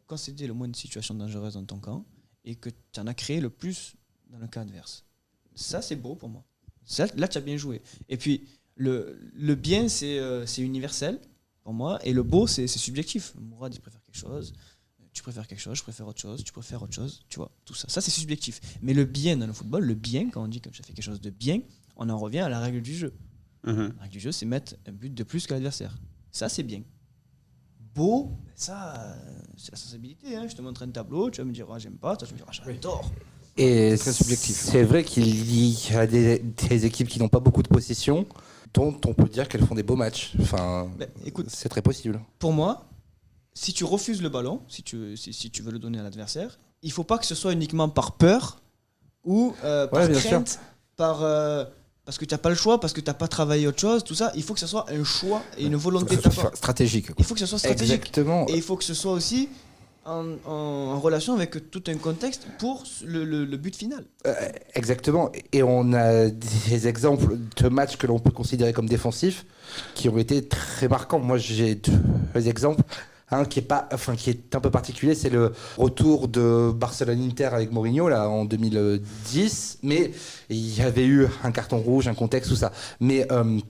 concéder le moins de situations dangereuses dans ton camp et que tu en as créé le plus dans le camp adverse. Ça, c'est beau pour moi. Ça, là, tu as bien joué. Et puis, le bien, c'est universel pour moi, et le beau, c'est subjectif. Mourad, il préfère quelque chose, tu préfères quelque chose, je préfère autre chose, tu préfères autre chose, tu vois, tout ça. Ça, c'est subjectif. Mais le bien dans le football, le bien, quand on dit que tu as fait quelque chose de bien, on en revient à la règle du jeu. La règle du jeu, c'est mettre un but de plus que l'adversaire. Ça, c'est bien. Beau, ça, c'est la sensibilité. Hein. Je te montre un tableau, tu vas me dire, j'aime pas, toi, tu vas me dire, j'adore. Et c'est vrai qu'il y a des équipes qui n'ont pas beaucoup de possession, dont on peut dire qu'elles font des beaux matchs. Enfin, écoute, c'est très possible. Pour moi, si tu refuses le ballon, si tu veux le donner à l'adversaire, il ne faut pas que ce soit uniquement par peur ou par crainte, parce que tu n'as pas le choix, parce que tu n'as pas travaillé autre chose, tout ça. Il faut que ce soit un choix et une volonté de ta part. Stratégique. Il faut que ce soit stratégique. Exactement. Et il faut que ce soit aussi en relation avec tout un contexte pour le but final. Exactement. Et on a des exemples de matchs que l'on peut considérer comme défensifs qui ont été très marquants. Moi, j'ai deux exemples. Un qui est un peu particulier, c'est le retour de Barcelone-Inter avec Mourinho là, en 2010. Mais il y avait eu un carton rouge, un contexte, tout ça. Mais un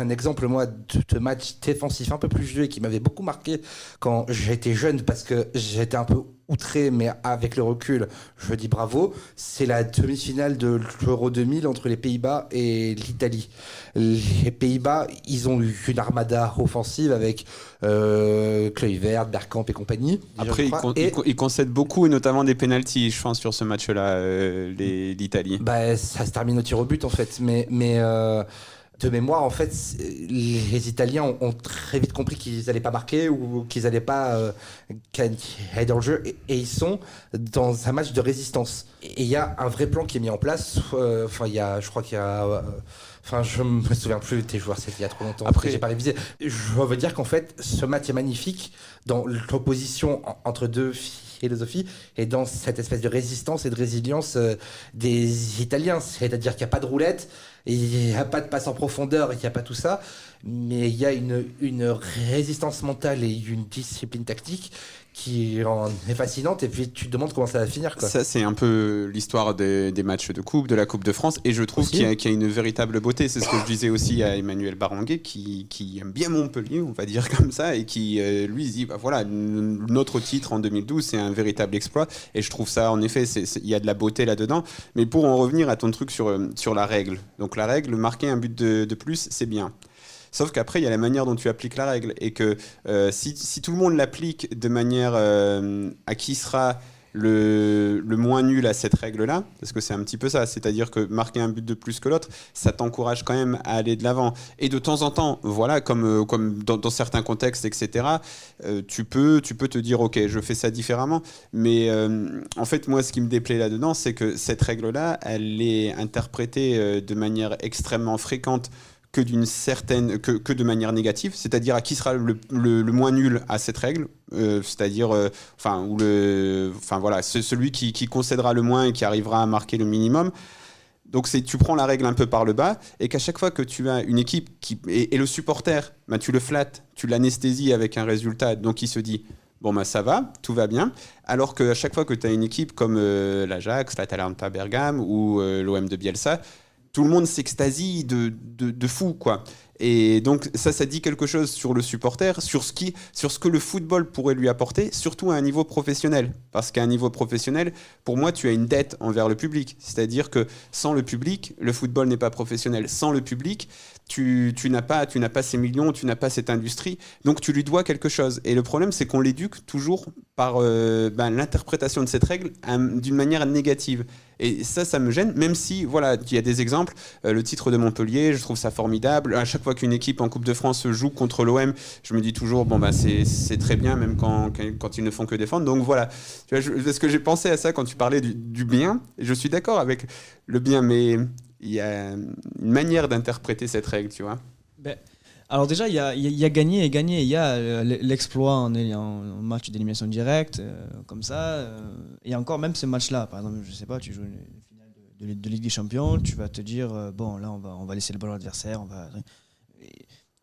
exemple, moi, de match défensif un peu plus vieux et qui m'avait beaucoup marqué quand j'étais jeune, parce que j'étais un peu outré, mais avec le recul, je dis bravo, c'est la demi-finale de l'Euro 2000 entre les Pays-Bas et l'Italie. Les Pays-Bas, ils ont eu une armada offensive avec Kluivert, Bergkamp et compagnie. Après, ils concèdent beaucoup, et notamment des pénaltys, je pense, sur ce match-là, l'Italie. Ça se termine au tir au but, en fait. Mais de mémoire, en fait, les Italiens ont très vite compris qu'ils n'allaient pas marquer ou qu'ils n'allaient pas gagner dans le jeu. Et ils sont dans un match de résistance. Et il y a un vrai plan qui est mis en place. Je me souviens plus des joueurs, c'était il y a trop longtemps. Après, j'ai pas révisé. Je veux dire qu'en fait, ce match est magnifique dans l'opposition entre deux philosophies et dans cette espèce de résistance et de résilience des Italiens. C'est-à-dire qu'il n'y a pas de roulette, il n'y a pas de passe en profondeur, il n'y a pas tout ça, mais il y a une résistance mentale et une discipline tactique qui en est fascinante, et puis tu te demandes comment ça va finir, quoi. Ça, c'est un peu l'histoire des matchs de coupe, de la Coupe de France, et je trouve qu'il y a une véritable beauté. C'est ce que je disais aussi à Emmanuel Baranguet, qui aime bien Montpellier, on va dire comme ça, et qui, lui, dit, voilà, notre titre en 2012, c'est un véritable exploit, et je trouve ça, en effet, il y a de la beauté là-dedans. Mais pour en revenir à ton truc sur la règle, donc la règle, marquer un but de plus, c'est bien. Sauf qu'après, il y a la manière dont tu appliques la règle. Et que si tout le monde l'applique de manière à qui sera le moins nul à cette règle-là, parce que c'est un petit peu ça, c'est-à-dire que marquer un but de plus que l'autre, ça t'encourage quand même à aller de l'avant. Et de temps en temps, voilà, comme dans certains contextes, etc., tu peux te dire, ok, je fais ça différemment. Mais en fait, moi, ce qui me déplaît là-dedans, c'est que cette règle-là, elle est interprétée de manière extrêmement fréquente que de manière négative, c'est-à-dire à qui sera le moins nul à cette règle, c'est-à-dire celui qui concédera le moins et qui arrivera à marquer le minimum. Donc tu prends la règle un peu par le bas, et qu'à chaque fois que tu as une équipe et le supporter, tu le flattes, tu l'anesthésies avec un résultat, donc il se dit ça va, tout va bien. Alors qu'à chaque fois que tu as une équipe comme l'Ajax, l'Atalanta Bergame ou l'OM de Bielsa, tout le monde s'extasie de fou, quoi. Et donc ça dit quelque chose sur le supporter, sur ce que le football pourrait lui apporter, surtout à un niveau professionnel. Parce qu'à un niveau professionnel, pour moi, tu as une dette envers le public. C'est-à-dire que sans le public, le football n'est pas professionnel. Sans le public, tu n'as pas ces millions, tu n'as pas cette industrie, donc tu lui dois quelque chose. Et le problème, c'est qu'on l'éduque toujours par l'interprétation de cette règle d'une manière négative. Et ça me gêne, même si, voilà, il y a des exemples. Le titre de Montpellier, je trouve ça formidable. À chaque fois qu'une équipe en Coupe de France joue contre l'OM, je me dis toujours, c'est très bien, même quand ils ne font que défendre. Donc voilà, tu vois, parce que j'ai pensé à ça quand tu parlais du bien, et je suis d'accord avec le bien, mais il y a une manière d'interpréter cette règle, tu vois. Alors déjà, il y a gagné et gagné. Il y a l'exploit en match d'élimination directe, comme ça. Et encore, même ce match-là, par exemple, je sais pas, tu joues une finale de Ligue des Champions, tu vas te dire, bon, là, on va laisser le ballon à l'adversaire.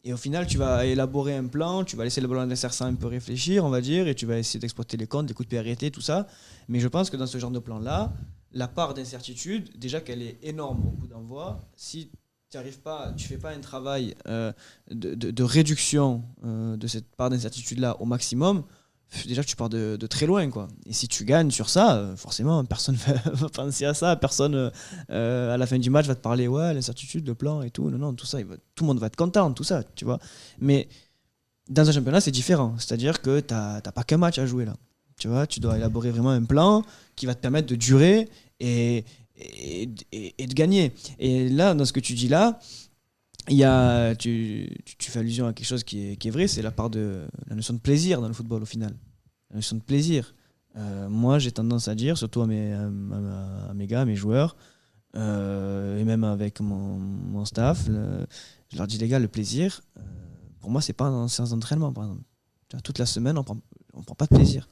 Et au final, tu vas élaborer un plan, tu vas laisser le ballon à l'adversaire sans un peu réfléchir, on va dire, et tu vas essayer d'exploiter les comptes, des coups de pied arrêtés, tout ça. Mais je pense que dans ce genre de plan-là, la part d'incertitude, déjà qu'elle est énorme au coup d'envoi, si tu fais pas un travail de réduction de cette part d'incertitude-là au maximum, déjà tu pars de très loin, quoi. Et si tu gagnes sur ça, forcément, personne va penser à ça, personne à la fin du match va te parler, ouais, l'incertitude, le plan et tout. Non, tout ça, tout le monde va être content, tout ça, tu vois. Mais dans un championnat, c'est différent. C'est-à-dire que t'as pas qu'un match à jouer là. Tu vois, tu dois élaborer vraiment un plan qui va te permettre de durer et de gagner. Et là, dans ce que tu dis là, tu fais allusion à quelque chose qui est vrai, c'est la part de la notion de plaisir dans le football au final. La notion de plaisir. Moi, j'ai tendance à dire, surtout à mes gars, à mes joueurs, et même avec mon staff, je leur dis, les gars, le plaisir, pour moi, c'est pas en séance d'entraînement, par exemple. Tu vois, toute la semaine, on prend pas de plaisir.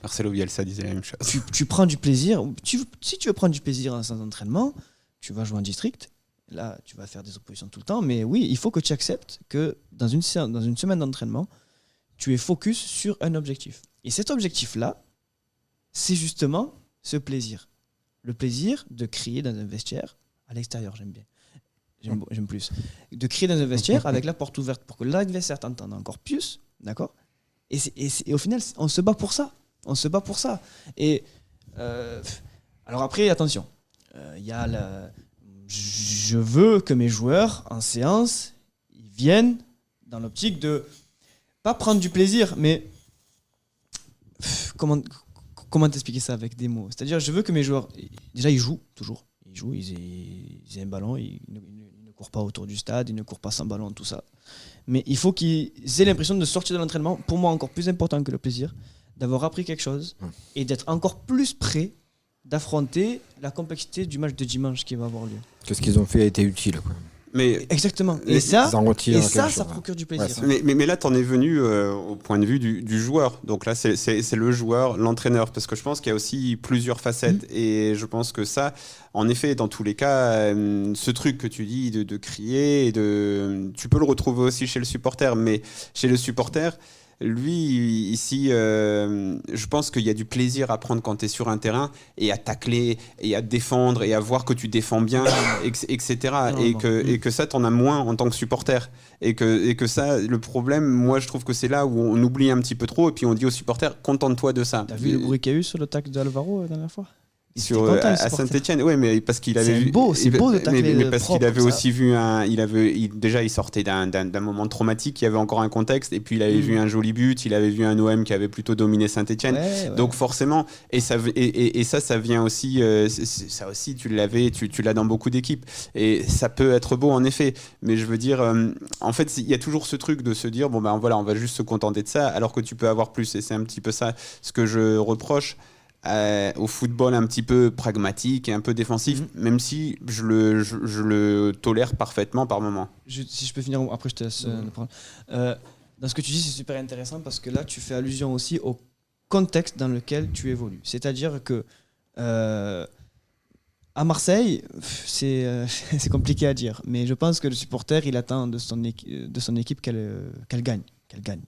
Marcelo Bielsa disait la même chose. Tu prends du plaisir. Si tu veux prendre du plaisir en séance d'entraînement, tu vas jouer en district. Là, tu vas faire des oppositions tout le temps. Mais oui, il faut que tu acceptes que dans une semaine d'entraînement, tu es focus sur un objectif. Et cet objectif-là, c'est justement ce plaisir. Le plaisir de crier dans un vestiaire. À l'extérieur, j'aime bien. J'aime plus. De crier dans un vestiaire avec la porte ouverte pour que l'adversaire t'entende encore plus. D'accord ? Et au final, on se bat pour ça. On se bat pour ça. Et alors après, attention. Je veux que mes joueurs, en séance, ils viennent dans l'optique de pas prendre du plaisir, mais comment t'expliquer ça avec des mots ? C'est-à-dire, je veux que mes joueurs, déjà, ils jouent toujours. Ils aient un ballon, ils ne courent pas autour du stade, ils ne courent pas sans ballon, tout ça. Mais il faut qu'ils aient l'impression de sortir de l'entraînement, pour moi encore plus important que le plaisir, d'avoir appris quelque chose et d'être encore plus prêt d'affronter la complexité du match de dimanche qui va avoir lieu. Que ce qu'ils ont fait a été utile, quoi. Mais exactement. Et ça ça procure du plaisir. Ouais, mais là, t'en es venu au point de vue du joueur. Donc là, c'est le joueur, l'entraîneur. Parce que je pense qu'il y a aussi plusieurs facettes. Et je pense que ça, en effet, dans tous les cas, ce truc que tu dis de crier, tu peux le retrouver aussi chez le supporter. Mais chez le supporter, lui, ici, je pense qu'il y a du plaisir à prendre quand tu es sur un terrain et à tacler et à défendre et à voir que tu défends bien, etc. Et que ça, t'en as moins en tant que supporter. Et que ça, le problème, moi, je trouve que c'est là où on oublie un petit peu trop et puis on dit aux supporters, contente-toi de ça. T'as vu le bruit qu'il y a eu sur le tacle d'Alvaro la dernière fois ? À Saint-Etienne, ouais, mais parce qu'il avait c'est beau de tacler mais parce qu'il avait aussi vu déjà il sortait d'un moment traumatique, il y avait encore un contexte, et puis il avait vu un joli but, il avait vu un OM qui avait plutôt dominé Saint-Etienne, donc forcément, et ça vient aussi, ça aussi tu l'as dans beaucoup d'équipes, et ça peut être beau en effet, mais je veux dire, en fait il y a toujours ce truc de se dire bon ben voilà, on va juste se contenter de ça, alors que tu peux avoir plus, et c'est un petit peu ça ce que je reproche au football un petit peu pragmatique et un peu défensif, même si je le tolère parfaitement par moment. Si je peux finir, après je te laisse le prendre. Dans ce que tu dis, c'est super intéressant parce que là, tu fais allusion aussi au contexte dans lequel tu évolues. C'est-à-dire que à Marseille, c'est compliqué à dire, mais je pense que le supporter, il attend de son équipe qu'elle gagne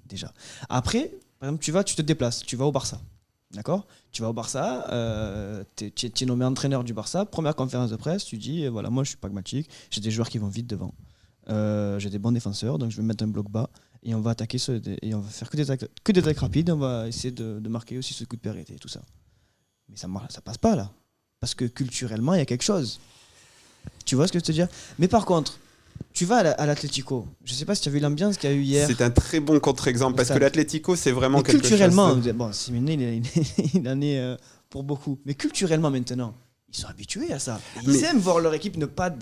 déjà. Après, par exemple, tu te déplaces, tu vas au Barça. D'accord ? Tu vas au Barça, tu es nommé entraîneur du Barça, première conférence de presse, tu dis voilà, moi je suis pragmatique, j'ai des joueurs qui vont vite devant. j'ai des bons défenseurs, donc je vais mettre un bloc bas et on va attaquer et on va faire que des attaques rapides. On va essayer de marquer aussi ce coup de pied arrêté et tout ça. Mais ça passe pas là, parce que culturellement il y a quelque chose. Tu vois ce que je veux te dire? Mais par contre, tu vas à l'Atlético. Je sais pas si tu as vu l'ambiance qu'il y a eu hier. C'est un très bon contre-exemple parce que l'Atlético, c'est vraiment mais quelque culturellement, chose. bon, Simeone, il en est pour beaucoup. Mais culturellement maintenant, ils sont habitués à ça. Ils aiment voir leur équipe ne pas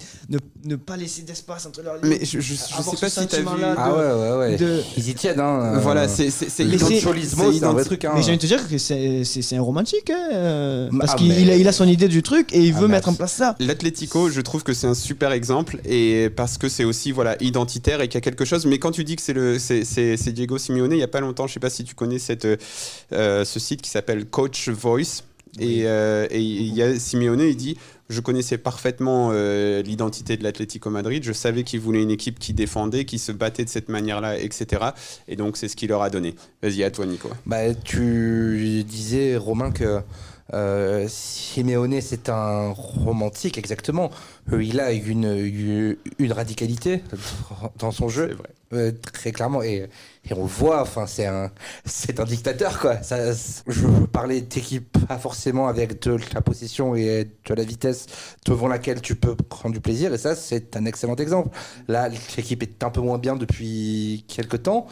laisser d'espace entre leurs lignes. Mais je sais pas si t'as vu. Ouais. Ils y tiennent. Voilà, c'est l'holismo, c'est un vrai truc. Mais j'ai envie de te dire que c'est un romantique. Parce qu'il a son idée du truc et il veut mettre en place ça. L'Atlético, je trouve que c'est un super exemple et parce que c'est aussi identitaire et qu'il y a quelque chose. Mais quand tu dis que c'est Diego Simeone, il y a pas longtemps, je sais pas si tu connais ce site qui s'appelle Coach Voice. Oui. Et il y a Simeone, il dit: je connaissais parfaitement l'identité de l'Atlético Madrid, je savais qu'il voulait une équipe qui défendait, qui se battait de cette manière-là, etc. Et donc c'est ce qu'il leur a donné. Vas-y, à toi Nico. Tu disais, Romain, que Simeone c'est un romantique, exactement. Il a une radicalité dans son jeu. C'est vrai. Très clairement, et on le voit, enfin c'est un dictateur quoi. Je parlais d'équipe pas forcément avec de la possession et de la vitesse devant laquelle tu peux prendre du plaisir, et ça c'est un excellent exemple. Là l'équipe est un peu moins bien depuis quelques temps.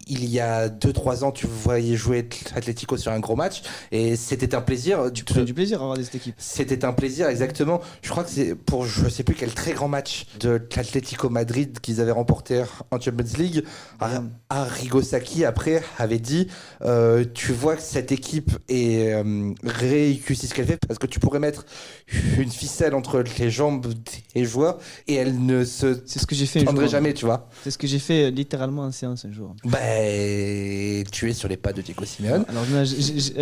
Il y a 2-3 ans, tu voyais jouer l'Atlético sur un gros match et c'était un plaisir. Tu prenais du plaisir à regarder cette équipe. C'était un plaisir, exactement. Je crois que c'est pour je sais plus quel très grand match de l'Atlético Madrid qu'ils avaient remporté en Champions League. Arrigo Sacchi après avait dit tu vois que cette équipe est réussie ce qu'elle fait parce que tu pourrais mettre une ficelle entre les jambes des joueurs et elle ne se tendrait jamais, tu vois. C'est ce que j'ai fait littéralement en séance un jour. Tu es sur les pas de Diego Simeone. Alors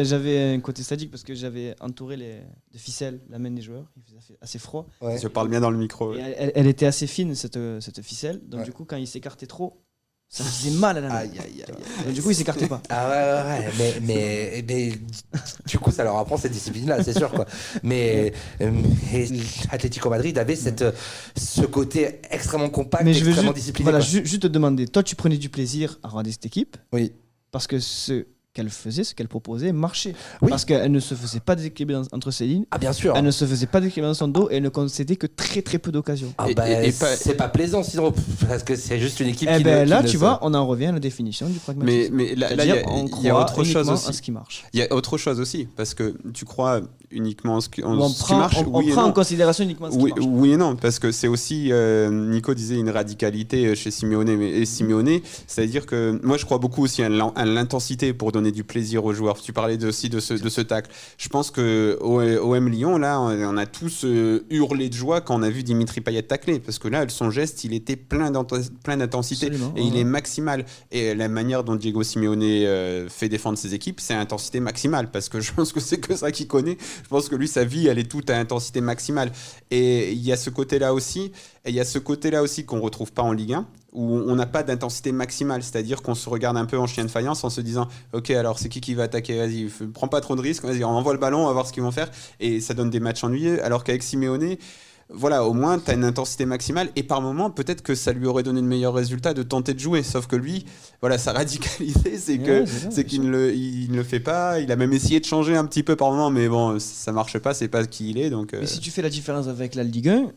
j'avais un côté sadique parce que j'avais entouré de ficelles la main des joueurs. Il faisait assez froid. Ouais. Je parle bien dans le micro. Et elle était assez fine cette ficelle. Donc du coup quand il s'écartait trop, ça me faisait mal à la main. Donc, du coup il s'écartait pas. Mais du coup ça leur apprend cette discipline là, c'est sûr quoi. Mais Atlético Madrid avait ce côté extrêmement compact, extrêmement discipliné. Voilà, juste te demander, toi tu prenais du plaisir à regarder cette équipe? Oui. Parce que ce qu'elle faisait, ce qu'elle proposait marchait. Oui. Parce qu'elle ne se faisait pas déséquilibrer entre ses lignes. Ah bien sûr. Elle ne se faisait pas déséquilibrer dans son dos et elle ne concédait que très très peu d'occasions. C'est pas plaisant sinon parce que c'est juste une équipe tu vois, on en revient à la définition du pragmatisme. Mais là il y a autre chose aussi. À ce qui marche. Il y a autre chose aussi parce que tu crois uniquement ce qui marche. On prend en considération uniquement ce qui marche. Oui et non, parce que c'est aussi, Nico disait, une radicalité chez Simeone. Et Simeone, c'est-à-dire que moi je crois beaucoup aussi à l'intensité pour donner du plaisir aux joueurs. Tu parlais aussi de ce tacle. Je pense que OM Lyon, là, on a tous hurlé de joie quand on a vu Dimitri Payet tacler, parce que là, son geste, il était plein d'intensité. Absolument, et il est maximal. Et la manière dont Diego Simeone fait défendre ses équipes, c'est intensité maximale, parce que je pense que c'est que ça qu'il connaît. Je pense que lui, sa vie, elle est toute à intensité maximale. Et il y a ce côté-là aussi, qu'on retrouve pas en Ligue 1, où on n'a pas d'intensité maximale, c'est-à-dire qu'on se regarde un peu en chien de faïence en se disant ok, alors c'est qui va attaquer, vas-y, prends pas trop de risques, vas-y, on envoie le ballon, on va voir ce qu'ils vont faire, et ça donne des matchs ennuyeux, alors qu'avec Simeone, voilà, au moins tu as une intensité maximale, et par moment peut-être que ça lui aurait donné le meilleur résultat de tenter de jouer, sauf que lui, voilà, sa radicalité c'est qu'il ne le fait pas. Il a même essayé de changer un petit peu par moment, mais bon, ça marche pas, c'est pas qui il est, donc mais si tu fais la différence avec la Ligue 1,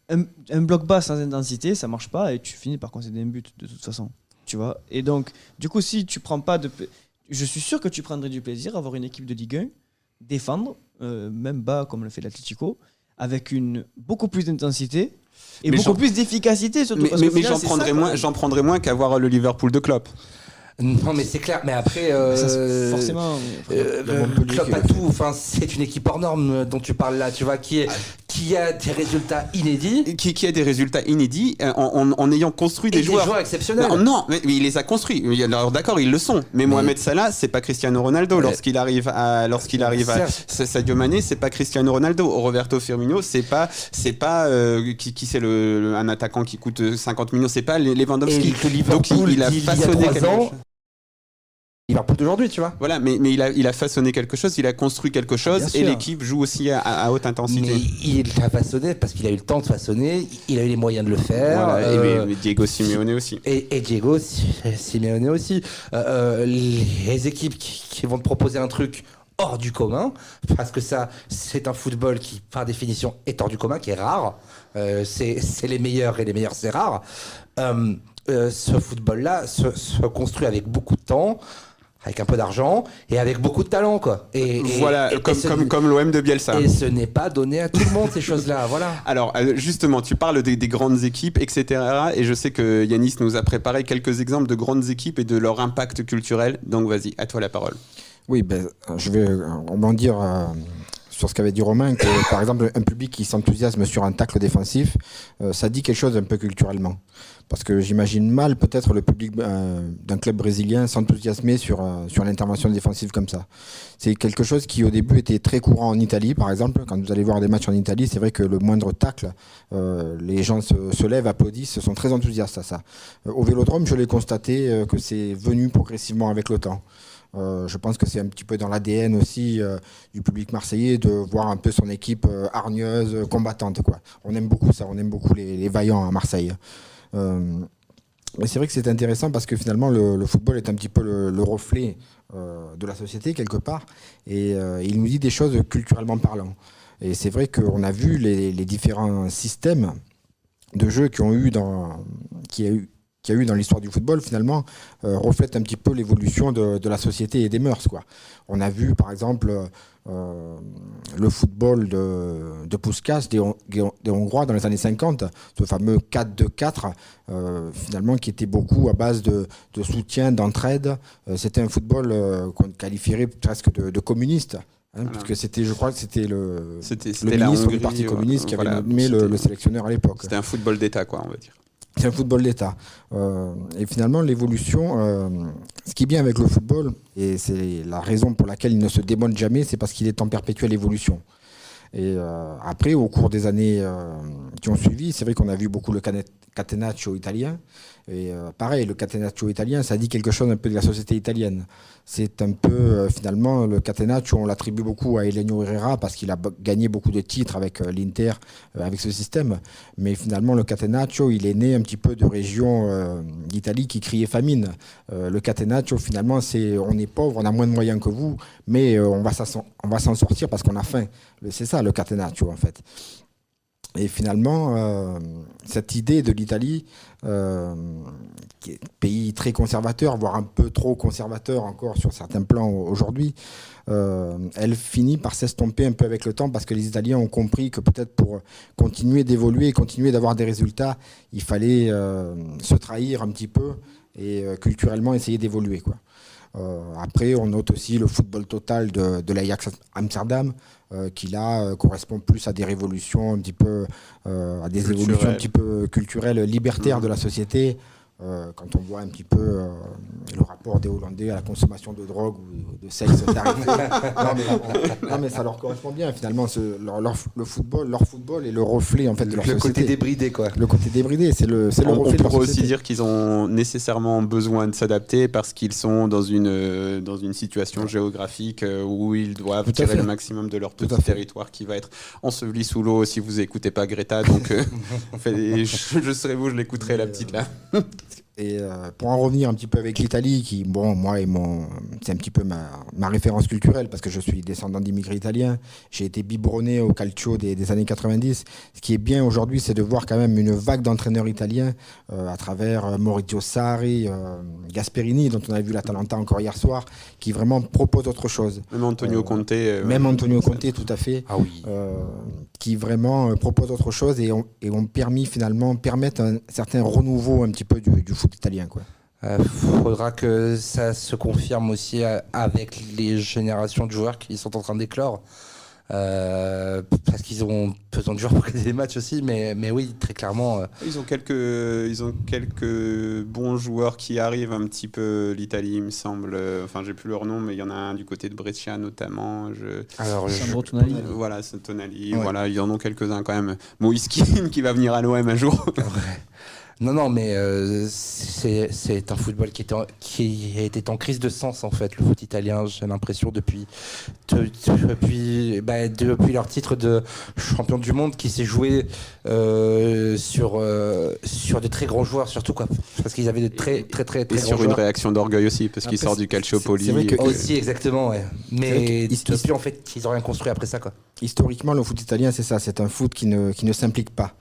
un bloc bas sans intensité, ça marche pas et tu finis par concéder un but de toute façon, tu vois. Et donc du coup, si tu prends pas je suis sûr que tu prendrais du plaisir à avoir une équipe de Ligue 1 défendre même bas comme le fait l'Atlético, avec beaucoup plus d'intensité et beaucoup plus d'efficacité surtout. Mais j'en prendrais moins qu'avoir le Liverpool de Klopp. Non mais c'est clair, mais après forcément Klopp a tout, enfin c'est une équipe hors norme dont tu parles là, tu vois, qui a des résultats inédits, qui a des résultats inédits en ayant construit des joueurs exceptionnels. Non, mais il les a construits. Alors d'accord, ils le sont. Mais Mohamed Salah, c'est pas Cristiano Ronaldo. Lorsqu'il arrive à Sadio Mané, c'est pas Cristiano Ronaldo. Roberto Firmino, c'est pas qui c'est un attaquant qui coûte 50 millions, c'est pas Lewandowski. Donc il a façonné quelque chose. Liverpool d'aujourd'hui, tu vois. Voilà, mais il a façonné quelque chose, il a construit quelque chose, Bien et sûr. l'équipe joue aussi à haute intensité. Mais il l'a façonné parce qu'il a eu le temps de façonner, il a eu les moyens de le faire. Voilà, mais Diego Simeone aussi. Et Diego Simeone aussi. Les équipes qui vont te proposer un truc hors du commun, parce que ça, c'est un football qui, par définition, est hors du commun, qui est rare. C'est les meilleurs, et les meilleurs, c'est rare. Ce football-là se construit avec beaucoup de temps, avec un peu d'argent et avec beaucoup de talent, quoi. Voilà, comme l'OM de Bielsa. Et ce n'est pas donné à tout le monde, ces choses-là, voilà. Alors, justement, tu parles des grandes équipes, etc. Et je sais que Yanis nous a préparé quelques exemples de grandes équipes et de leur impact culturel. Donc, vas-y, à toi la parole. Oui, je vais rebondir sur ce qu'avait dit Romain, que par exemple, un public qui s'enthousiasme sur un tacle défensif, ça dit quelque chose un peu culturellement. Parce que j'imagine mal peut-être le public d'un club brésilien s'enthousiasmer sur l'intervention défensive comme ça. C'est quelque chose qui au début était très courant en Italie, par exemple. Quand vous allez voir des matchs en Italie, c'est vrai que le moindre tacle, les gens se lèvent, applaudissent, sont très enthousiastes à ça. Au Vélodrome, je l'ai constaté que c'est venu progressivement avec le temps. Je pense que c'est un petit peu dans l'ADN aussi du public marseillais de voir un peu son équipe hargneuse, combattante, quoi. On aime beaucoup ça, on aime beaucoup les vaillants à Marseille. Mais c'est vrai que c'est intéressant parce que finalement le football est un petit peu le reflet de la société quelque part, et il nous dit des choses culturellement parlant. Et c'est vrai qu'on a vu les différents systèmes de jeu qu'il y a eu dans l'histoire du football, finalement, reflète un petit peu l'évolution de la société et des mœurs, quoi. On a vu, par exemple, le football de Puskás, des Hongrois, dans les années 50, ce fameux 4-2-4, finalement, qui était beaucoup à base de soutien, d'entraide. C'était un football qu'on qualifierait presque de communiste. Voilà. Parce que je crois que c'était le la ministre Hongrie, du Parti communiste qui avait voilà, nommé le sélectionneur à l'époque. C'était un football d'État, quoi, on va dire. C'est un football d'État. Et finalement, l'évolution, ce qui est bien avec le football, et c'est la raison pour laquelle il ne se démonte jamais, c'est parce qu'il est en perpétuelle évolution. Et après, au cours des années qui ont suivi, c'est vrai qu'on a vu beaucoup le catenaccio italien. Et pareil, le catenaccio italien, ça dit quelque chose un peu de la société italienne. C'est un peu, finalement, le catenaccio, on l'attribue beaucoup à Elenio Herrera parce qu'il a gagné beaucoup de titres avec l'Inter, avec ce système. Mais finalement, le catenaccio, il est né un petit peu de régions d'Italie qui criaient famine. Le catenaccio, finalement, c'est on est pauvre, on a moins de moyens que vous, mais on va s'en sortir parce qu'on a faim. C'est ça, le catenaccio, en fait. Et finalement, cette idée de l'Italie, qui est un pays très conservateur, voire un peu trop conservateur encore sur certains plans aujourd'hui, elle finit par s'estomper un peu avec le temps parce que les Italiens ont compris que peut-être pour continuer d'évoluer et continuer d'avoir des résultats, il fallait se trahir un petit peu et culturellement essayer d'évoluer, quoi. Après, on note aussi le football total de l'Ajax Amsterdam, qui là correspond plus à des révolutions un petit peu, à des évolutions un petit peu culturelles, libertaires de la société. Quand on voit un petit peu le rapport des Hollandais à la consommation de drogue ou de sexe tarifé. non, mais ça leur correspond bien finalement. Leur football est le reflet en fait de leur société. Le côté débridé, quoi. Le côté débridé, c'est le reflet de leur société. On pourrait aussi dire qu'ils ont nécessairement besoin de s'adapter parce qu'ils sont dans une situation géographique où ils doivent tirer le maximum de leur petit territoire qui va être enseveli sous l'eau si vous n'écoutez pas Greta. Donc je serai vous, je l'écouterai la petite là. Et pour en revenir un petit peu avec l'Italie, qui, bon, moi, c'est un petit peu ma référence culturelle, parce que je suis descendant d'immigrés italiens. J'ai été biberonné au calcio des années 90. Ce qui est bien aujourd'hui, c'est de voir quand même une vague d'entraîneurs italiens à travers Maurizio Sarri, Gasperini, dont on a vu l'Atalanta encore hier soir, qui vraiment proposent autre chose. Même Antonio Conte. Même Antonio Conte, tout à fait. Ah oui. Qui vraiment proposent autre chose et ont permettent un certain renouveau un petit peu du foot italien, quoi. Faudra que ça se confirme aussi avec les générations de joueurs qui sont en train d'éclore. Parce qu'ils ont besoin de joueurs pour gagner des matchs aussi, mais oui, très clairement. Ils ont quelques bons joueurs qui arrivent un petit peu, l'Italie, il me semble. Enfin, j'ai plus leur nom, mais il y en a un du côté de Brescia notamment. Sandro Tonali. Voilà, c'est Tonali. Ouais. Voilà, ils en ont quelques-uns quand même. Moïskine qui va venir à l'OM un jour. Non, mais c'est un football qui était en crise de sens, en fait, le foot italien, j'ai l'impression, depuis leur titre de champion du monde, qui s'est joué sur de très grands joueurs, surtout, quoi, parce qu'ils avaient de très Et grands sur une joueurs. réaction d'orgueil aussi, parce qu'il Après, sort du Calciopoli. c'est vrai que- Aussi, exactement, ouais. Mais C'est vrai que- depuis, en fait, ils ont rien construit après ça, quoi. Historiquement, le foot italien, c'est ça, c'est un foot qui ne s'implique pas.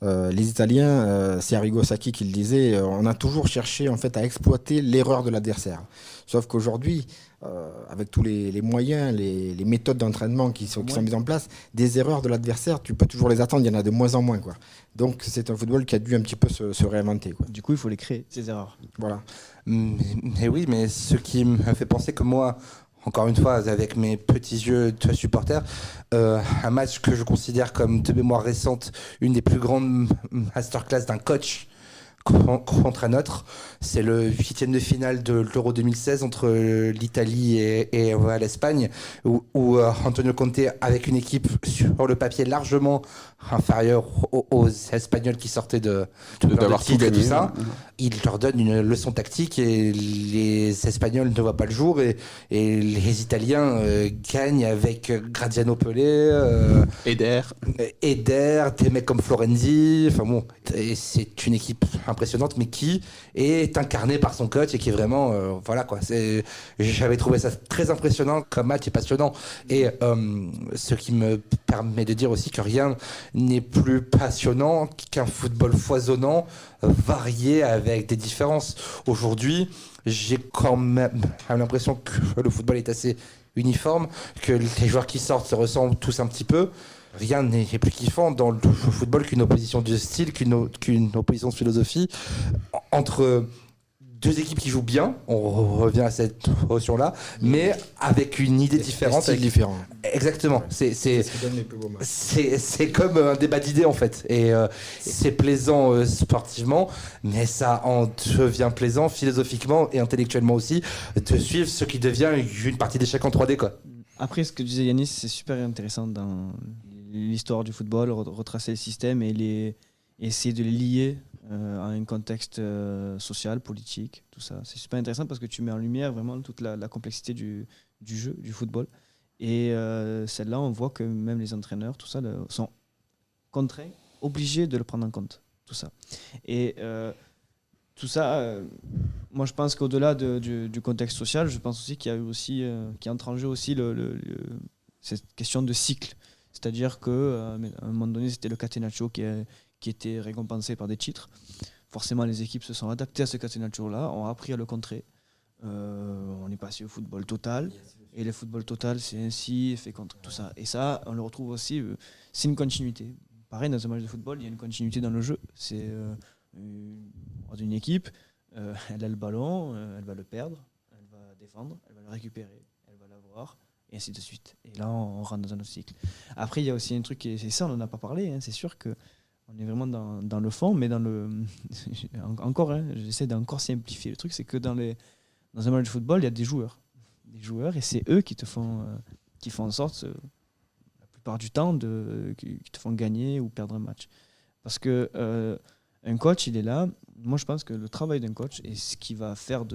Les Italiens, c'est Arrigo Sacchi qui le disait, on a toujours cherché en fait à exploiter l'erreur de l'adversaire. Sauf qu'aujourd'hui, avec tous les moyens, les méthodes d'entraînement qui sont mises en place, des erreurs de l'adversaire, tu peux toujours les attendre, il y en a de moins en moins, quoi. Donc c'est un football qui a dû un petit peu se réinventer, quoi. Du coup, il faut les créer, ces erreurs. Voilà. Mais oui, mais ce qui me fait penser que moi, encore une fois, avec mes petits yeux de supporter, un match que je considère comme de mémoire récente, une des plus grandes masterclass d'un coach contre un autre, c'est le 8e de finale de l'Euro 2016 entre l'Italie et l'Espagne, où Antonio Conte, avec une équipe sur le papier largement inférieure aux Espagnols qui sortaient d'avoir tout gagné. tout ça, il leur donne une leçon tactique et les Espagnols ne voient pas le jour et les Italiens gagnent avec Graziano Pelé, Eder. des mecs comme Florenzi, enfin bon, et c'est une équipe impressionnante, mais qui est incarnée par son coach et qui est vraiment, voilà quoi. J'avais trouvé ça très impressionnant comme match et passionnant. Et ce qui me permet de dire aussi que rien n'est plus passionnant qu'un football foisonnant, varié, avec des différences. Aujourd'hui, j'ai quand même l'impression que le football est assez uniforme, que les joueurs qui sortent se ressemblent tous un petit peu. Rien n'est plus kiffant dans le football qu'une opposition de style, qu'une opposition de philosophie entre deux équipes qui jouent bien, on revient à cette notion-là, mais avec une idée différente. C'est différent. Exactement. C'est ce qui donne les plus beaux matchs. c'est comme un débat d'idées en fait. Et c'est plaisant sportivement, mais ça en devient plaisant philosophiquement et intellectuellement aussi de suivre ce qui devient une partie d'échec en 3D, quoi. Après, ce que disait Yanis, c'est super intéressant dans l'histoire du football, retracer le système et essayer de les lier à un contexte social, politique, tout ça. C'est super intéressant parce que tu mets en lumière vraiment toute la complexité du jeu, du football. Et celle-là, on voit que même les entraîneurs, tout ça, sont contraints, obligés de le prendre en compte, tout ça. Et tout ça, moi je pense qu'au-delà du contexte social, je pense aussi qu'il y a eu aussi, qui entre en jeu aussi cette question de cycle. C'est-à-dire qu'à un moment donné, c'était le catenaccio qui était récompensé par des titres. Forcément, les équipes se sont adaptées à ce catenaccio-là, ont appris à le contrer. On est passé au football total. Et le football total, c'est ainsi, fait contre tout ça. Et ça, on le retrouve aussi, c'est une continuité. Pareil, dans un match de football, il y a une continuité dans le jeu. C'est une équipe, elle a le ballon, elle va le perdre, elle va défendre, elle va le récupérer, elle va l'avoir, et ainsi de suite. Et là, on rentre dans un autre cycle. Après, il y a aussi un truc, et c'est ça, on n'en a pas parlé, hein, c'est sûr qu'on est vraiment dans le fond, mais dans le... encore, hein, j'essaie d'encore simplifier le truc, c'est que dans un match de football, il y a des joueurs, et c'est eux qui font en sorte, la plupart du temps, qui te font gagner ou perdre un match. Parce que un coach, il est là. Moi, je pense que le travail d'un coach et ce qu'il va faire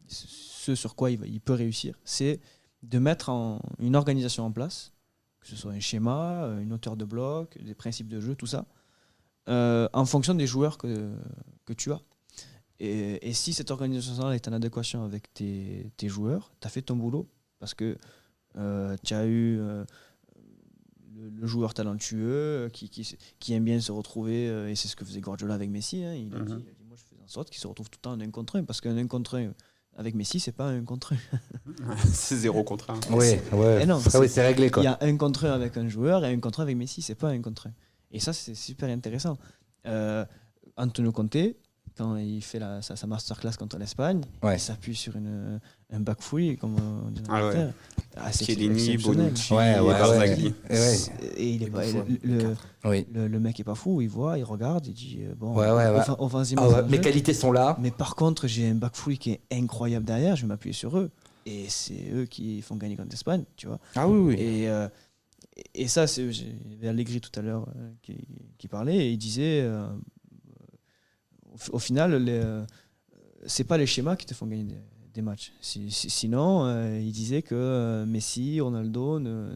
ce sur quoi il peut réussir, c'est de mettre une organisation en place, que ce soit un schéma, une hauteur de bloc, des principes de jeu, tout ça, en fonction des joueurs que tu as. Et si cette organisation-là est en adéquation avec tes joueurs, tu as fait ton boulot. Parce que tu as eu le joueur talentueux qui aime bien se retrouver, et c'est ce que faisait Guardiola avec Messi. Hein, il a dit, moi je fais en sorte qu'il se retrouve tout le temps en 1 contre 1, parce qu'un 1 contre 1 avec Messi, c'est pas un 1 contre 1. C'est 0 contre 1. Ouais. Non, C'est réglé, quoi. Il y a 1 contre 1 avec un joueur et 1 contre 1 avec Messi, c'est pas 1 contre 1. Et ça, c'est super intéressant. Antonio Conte, quand il fait sa masterclass contre l'Espagne, il s'appuie sur un back free, comme on dit en Angleterre. C'est Chiellini, exceptionnel. Bonucci, Barzagli. Et il est pas, le mec est pas fou, il voit, il regarde, il dit offensivement, mes qualités sont là. Mais par contre, j'ai un back free qui est incroyable derrière, je vais m'appuyer sur eux. Et c'est eux qui font gagner contre l'Espagne, tu vois. Ah oui. Et ça, il y avait Allegri tout à l'heure qui parlait, et il disait au final, c'est pas les schémas qui te font gagner des matchs. Sinon, il disait que Messi, Ronaldo ne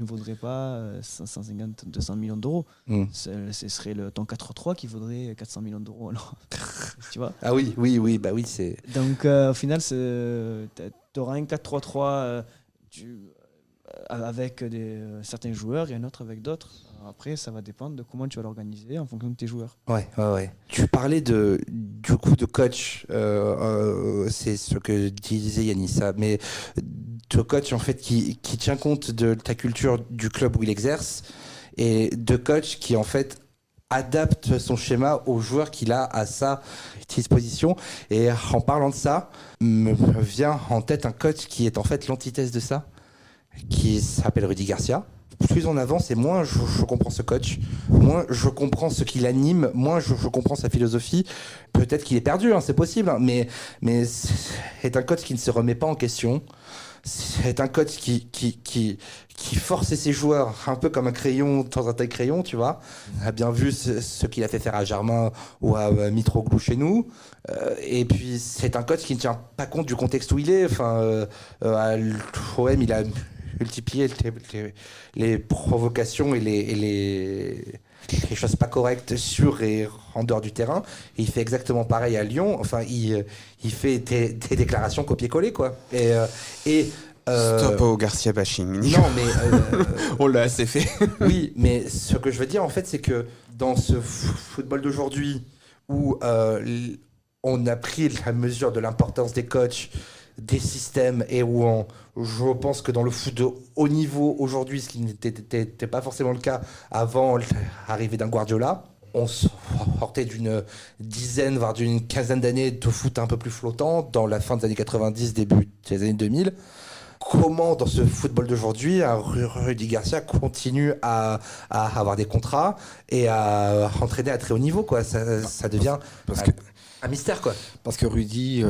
vaudrait pas 150, 200 millions d'euros. Ce serait ton 4-3 qui vaudrait 400 millions d'euros. Alors, tu vois. Ah oui, bah oui, c'est. Donc au final, tu auras un 4-3-3 avec certains joueurs et un autre avec d'autres. Après, ça va dépendre de comment tu vas l'organiser en fonction de tes joueurs. Ouais. Tu parlais du coup de coach, c'est ce que disait Yanissa, mais de coach en fait qui tient compte de ta culture du club où il exerce et de coach qui en fait adapte son schéma aux joueurs qu'il a à sa disposition. Et en parlant de ça, me vient en tête un coach qui est en fait l'antithèse de ça, qui s'appelle Rudy Garcia. Plus on avance et moins je comprends ce coach, moins je comprends ce qu'il anime, moins je comprends sa philosophie. Peut-être qu'il est perdu, c'est possible, mais c'est un coach qui ne se remet pas en question. C'est un coach qui force ses joueurs un peu comme un crayon dans un taille-crayon, tu vois. On a bien vu ce qu'il a fait faire à Germain ou à Mitroglou chez nous. Et puis c'est un coach qui ne tient pas compte du contexte où il est. À l'OM, il a multiplier les provocations et les choses pas correctes sur et en dehors du terrain. Et il fait exactement pareil à Lyon. Enfin, il fait des déclarations copier-coller, quoi. Stop au Garcia bashing. Non, mais on l'a assez fait. Oui, mais ce que je veux dire, en fait, c'est que dans ce football d'aujourd'hui où on a pris la mesure de l'importance des coachs, des systèmes, et où je pense que dans le foot de haut niveau aujourd'hui, ce qui n'était pas forcément le cas avant l'arrivée d'un Guardiola, on sortait d'une dizaine, voire d'une quinzaine d'années de foot un peu plus flottant dans la fin des années 90, début des années 2000. Comment, dans ce football d'aujourd'hui, un Rudy Garcia continue à avoir des contrats et à entraîner à très haut niveau, quoi. Ça devient un mystère, quoi. Parce que Rudy,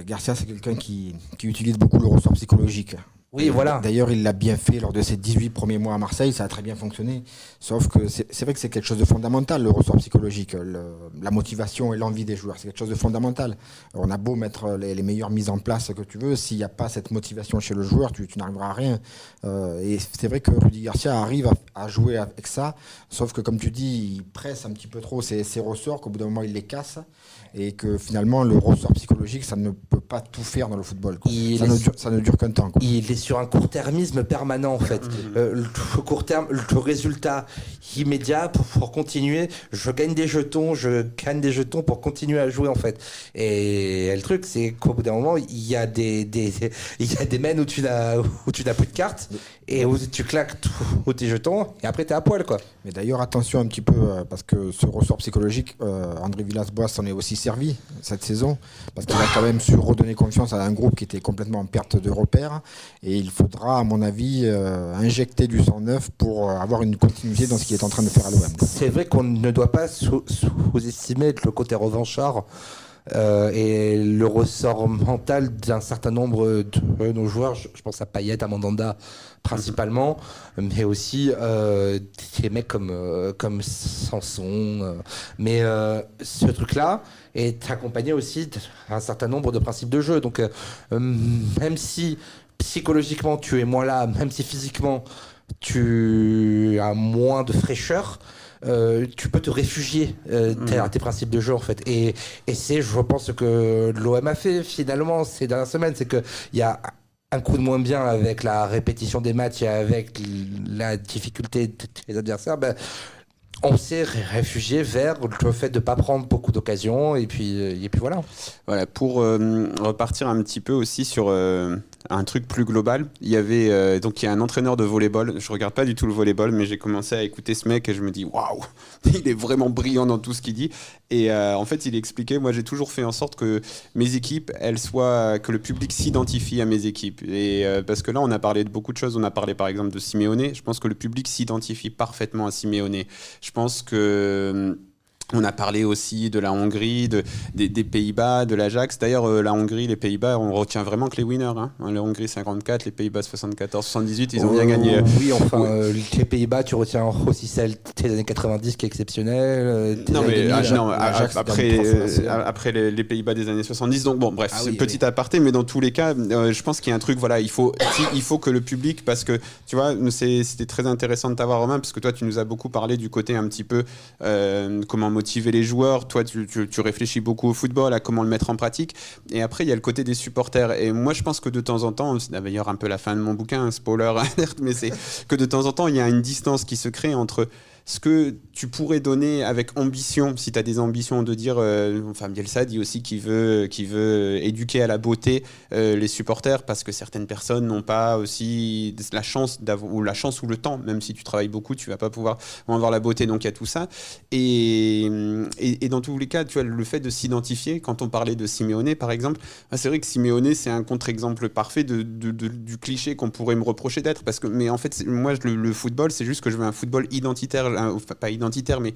Garcia, c'est quelqu'un qui utilise beaucoup le ressort psychologique. Oui, voilà. D'ailleurs, il l'a bien fait lors de ses 18 premiers mois à Marseille, ça a très bien fonctionné. Sauf que c'est vrai que c'est quelque chose de fondamental, le ressort psychologique, la motivation et l'envie des joueurs, c'est quelque chose de fondamental. On a beau mettre les meilleures mises en place que tu veux, s'il n'y a pas cette motivation chez le joueur, tu n'arriveras à rien. Et c'est vrai que Rudy Garcia arrive à jouer avec ça, sauf que comme tu dis, il presse un petit peu trop ses ressorts, qu'au bout d'un moment, il les casse. Et que finalement, le ressort psychologique, ça ne peut pas tout faire dans le football, quoi. Ça ne dure qu'un temps, quoi. Il est sur un court-termisme permanent, en fait. Le court terme, le résultat immédiat pour continuer. Je gagne des jetons pour continuer à jouer, en fait. Et le truc, c'est qu'au bout d'un moment, il y a des mains où tu n'as plus de cartes et où tu claques tous tes jetons et après t'es à poil, quoi. Mais d'ailleurs, attention un petit peu, parce que ce ressort psychologique, André Villas-Boas s'en est aussi servi cette saison, parce qu'il a quand même su redonner confiance à un groupe qui était complètement en perte de repères, et il faudra, à mon avis, injecter du sang neuf pour avoir une continuité dans ce qu'il est en train de faire à l'OM. C'est vrai qu'on ne doit pas sous-estimer le côté revanchard et le ressort mental d'un certain nombre de nos joueurs. Je pense à Payet, à Mandanda principalement, mais aussi des mecs comme Sanson. Mais ce truc-là est accompagné aussi d'un certain nombre de principes de jeu. Donc même si psychologiquement tu es moins là, même si physiquement tu as moins de fraîcheur, tu peux te réfugier à tes principes de jeu, en fait. Et c'est, je pense, ce que l'OM a fait finalement ces dernières semaines, c'est qu'il y a un coup de moins bien avec la répétition des matchs et avec la difficulté des adversaires. On s'est réfugié vers le fait de ne pas prendre beaucoup d'occasions, et puis voilà. Voilà, pour repartir un petit peu aussi sur un truc plus global, il y avait donc il y a un entraîneur de volleyball. Je regarde pas du tout le volleyball, mais j'ai commencé à écouter ce mec et je me dis waouh, il est vraiment brillant dans tout ce qu'il dit. Et en fait, il expliquait, moi j'ai toujours fait en sorte que mes équipes, que le public s'identifie à mes équipes. Et parce que là, on a parlé de beaucoup de choses. On a parlé par exemple de Simeone. Je pense que le public s'identifie parfaitement à Simeone. Je pense que On a parlé aussi de la Hongrie, des Pays-Bas, de l'Ajax. D'ailleurs, la Hongrie, les Pays-Bas, on retient vraiment que les winners. Hein. La Hongrie 54, les Pays-Bas 74, 78, ils ont bien gagné. Oui, enfin, les Pays-Bas, tu retiens aussi celle des années 90 qui est exceptionnelle. Non, mais 2000, après les Pays-Bas des années 70. Donc, bon, bref, c'est oui, petit aparté, mais dans tous les cas, je pense qu'il y a un truc, voilà, il faut que le public, parce que, tu vois, c'était très intéressant de t'avoir, Romain, parce que toi, tu nous as beaucoup parlé du côté un petit peu comment motiver les joueurs. Toi, tu réfléchis beaucoup au football, à comment le mettre en pratique. Et après, il y a le côté des supporters. Et moi, je pense que de temps en temps, c'est d'ailleurs un peu la fin de mon bouquin, spoiler alert, mais c'est que de temps en temps, il y a une distance qui se crée entre ce que tu pourrais donner avec ambition, si tu as des ambitions de dire, enfin Bielsa dit aussi qu'il veut éduquer à la beauté les supporters, parce que certaines personnes n'ont pas aussi la chance ou le temps, même si tu travailles beaucoup, tu vas pas pouvoir avoir la beauté, donc il y a tout ça. Et dans tous les cas, tu vois, le fait de s'identifier, quand on parlait de Simeone par exemple, c'est vrai que Simeone c'est un contre-exemple parfait du cliché qu'on pourrait me reprocher d'être, parce que, mais en fait moi le football, c'est juste que je veux un football identitaire, pas identitaire, mais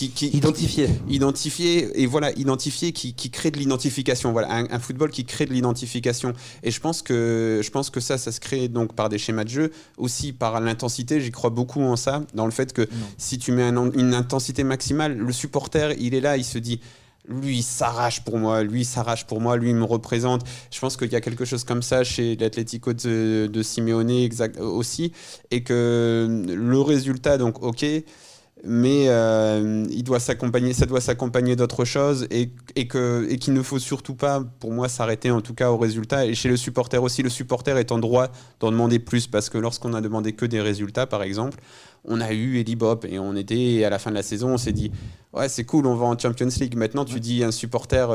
identifié et voilà, identifié, qui crée de l'identification, voilà, un football qui crée de l'identification. Et je pense que ça se crée donc par des schémas de jeu, aussi par l'intensité. J'y crois beaucoup en ça, dans le fait que si tu mets une intensité maximale, le supporter il est là, il se dit lui il s'arrache pour moi, lui il me représente. Je pense qu'il y a quelque chose comme ça chez l'Atlético de Simeone aussi, et que le résultat, donc ok, mais ça doit s'accompagner d'autres choses, et qu'il ne faut surtout pas, pour moi, s'arrêter en tout cas au résultat. Et chez le supporter aussi, le supporter est en droit d'en demander plus, parce que lorsqu'on a demandé que des résultats, par exemple, on a eu Elie Bopp, et on était à la fin de la saison, on s'est dit ouais, c'est cool, on va en Champions League. Maintenant, tu dis un supporter,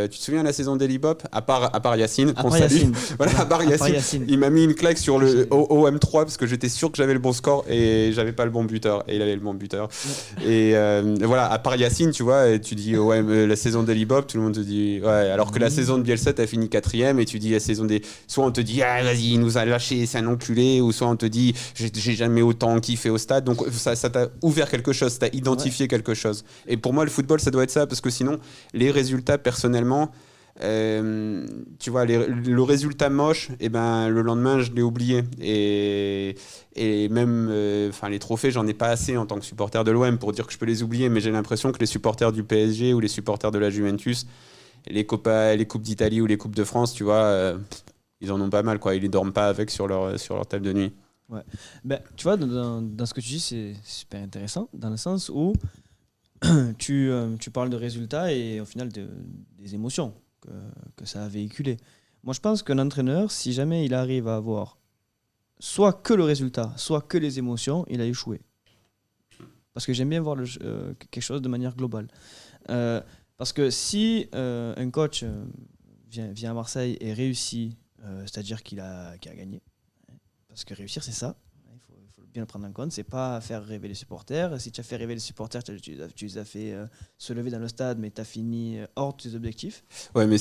tu te souviens de la saison d'Elie Bopp, à part Yacine, qu'on salue. Voilà, à part Yacine, il m'a mis une claque sur le OM3 parce que j'étais sûr que j'avais le bon score et j'avais pas le bon buteur, et il avait le bon buteur. Et voilà, à part Yacine, tu vois, tu dis la saison d'Elie Bopp, tout le monde te dit ouais, alors que la saison de Bielsa a fini 4ème, et tu dis la saison soit on te dit ah vas-y, il nous a lâché, c'est un enculé, ou soit on te dit j'ai jamais autant kiffé au stade. Donc ça t'a ouvert quelque chose, ça t'a identifié quelque chose. Et pour moi, le football, ça doit être ça, parce que sinon, les résultats, personnellement, tu vois, le résultat moche, et ben, le lendemain, je l'ai oublié. Et même, les trophées, j'en ai pas assez en tant que supporter de l'OM pour dire que je peux les oublier, mais j'ai l'impression que les supporters du PSG ou les supporters de la Juventus, les Coupes d'Italie ou les Coupes de France, tu vois, ils en ont pas mal, quoi. Ils les dorment pas avec sur leur table de nuit. Ouais. Ben, tu vois, dans ce que tu dis, c'est super intéressant, dans le sens où tu parles de résultats et au final des émotions que ça a véhiculé. Moi, je pense qu'un entraîneur, si jamais il arrive à avoir soit que le résultat, soit que les émotions, il a échoué. Parce que j'aime bien voir quelque chose de manière globale. Parce que si un coach vient à Marseille et réussit, c'est-à-dire qu'il a gagné, parce que réussir, c'est ça. Il faut bien le prendre en compte. C'est pas faire rêver les supporters. Si tu as fait rêver les supporters, tu les as fait se lever dans le stade, mais tu as fini hors de tes objectifs. Ouais, mais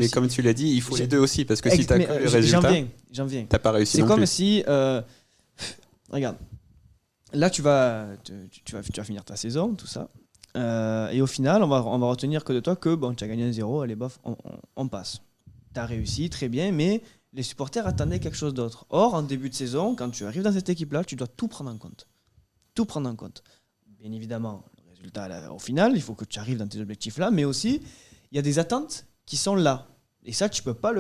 comme tu l'as dit, il faut les deux aussi. Parce que si tu as que les résultats, j'en viens. Tu n'as pas réussi. C'est non comme plus. si... regarde. Là, tu vas finir ta saison, tout ça. Et au final, on va retenir que de toi que bon, tu as gagné 1-0, allez, bof, on passe. Tu as réussi, très bien, mais les supporters attendaient quelque chose d'autre. Or, en début de saison, quand tu arrives dans cette équipe-là, tu dois tout prendre en compte. Tout prendre en compte. Bien évidemment, le résultat, au final, il faut que tu arrives dans tes objectifs-là, mais aussi, il y a des attentes qui sont là. Et ça, tu peux pas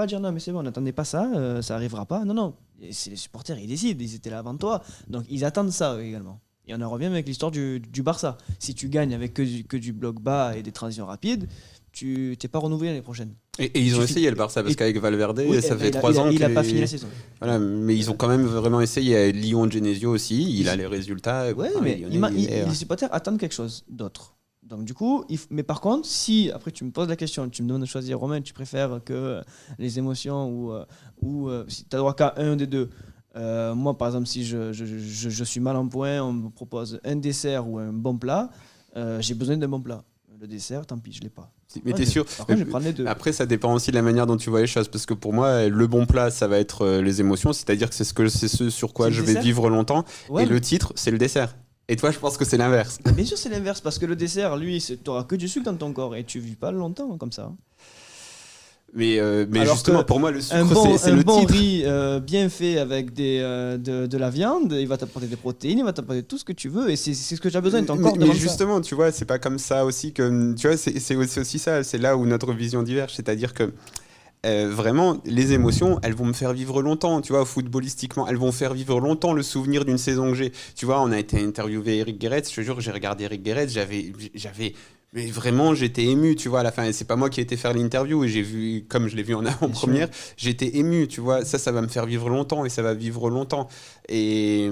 dire non, mais c'est bon, n'attendez pas ça, ça arrivera pas. Non. Et c'est les supporters, ils décident, ils étaient là avant toi. Donc, ils attendent ça également. Et on en revient avec l'histoire du Barça. Si tu gagnes avec que du bloc bas et des transitions rapides, tu n'es pas renouvelé l'année prochaine. Et ils ont essayé le Barça, parce qu'avec Valverde, ça fait 3 ans il n'a pas fini la saison. Voilà, mais ils ont quand même vraiment essayé. Lyon Genesio aussi, il a les résultats. Ouais, mais les supporters attendent quelque chose d'autre. Donc du coup, mais par contre, si après tu me poses la question, tu me demandes de choisir, Romain, tu préfères que les émotions ou si tu as droit qu'à un des deux. Moi, par exemple, si je suis mal en point, on me propose un dessert ou un bon plat, j'ai besoin d'un bon plat. Le dessert, tant pis, je ne l'ai pas. Mais t'es sûr? Par contre, je vais prendre les deux. Après, ça dépend aussi de la manière dont tu vois les choses. Parce que pour moi, le bon plat, ça va être les émotions. C'est-à-dire que c'est ce sur quoi je vais vivre longtemps. Ouais, et le titre, c'est le dessert. Et toi, je pense que c'est l'inverse. Bien sûr, c'est l'inverse, parce que le dessert, lui, t'auras que du sucre dans ton corps et tu vis pas longtemps comme ça. Mais Alors justement, que pour moi, le Un sucre, c'est un le bon titre. riz bien fait avec de la viande, il va t'apporter des protéines, il va t'apporter tout ce que tu veux et c'est ce que tu as besoin de ton corps. Mais justement, tu vois, c'est pas comme ça aussi que. Tu vois, c'est aussi ça, c'est là où notre vision diverge. C'est-à-dire que vraiment, les émotions, elles vont me faire vivre longtemps, tu vois, footballistiquement, elles vont faire vivre longtemps le souvenir d'une saison que j'ai. Tu vois, on a été interviewé Eric Guéret, je te jure, j'ai regardé Eric Guéret, mais vraiment, j'étais ému, tu vois, à la fin. Et c'est pas moi qui ai été faire l'interview, et j'ai vu, comme je l'ai vu en avant-première, j'étais ému, tu vois. Ça va me faire vivre longtemps, et ça va vivre longtemps. Et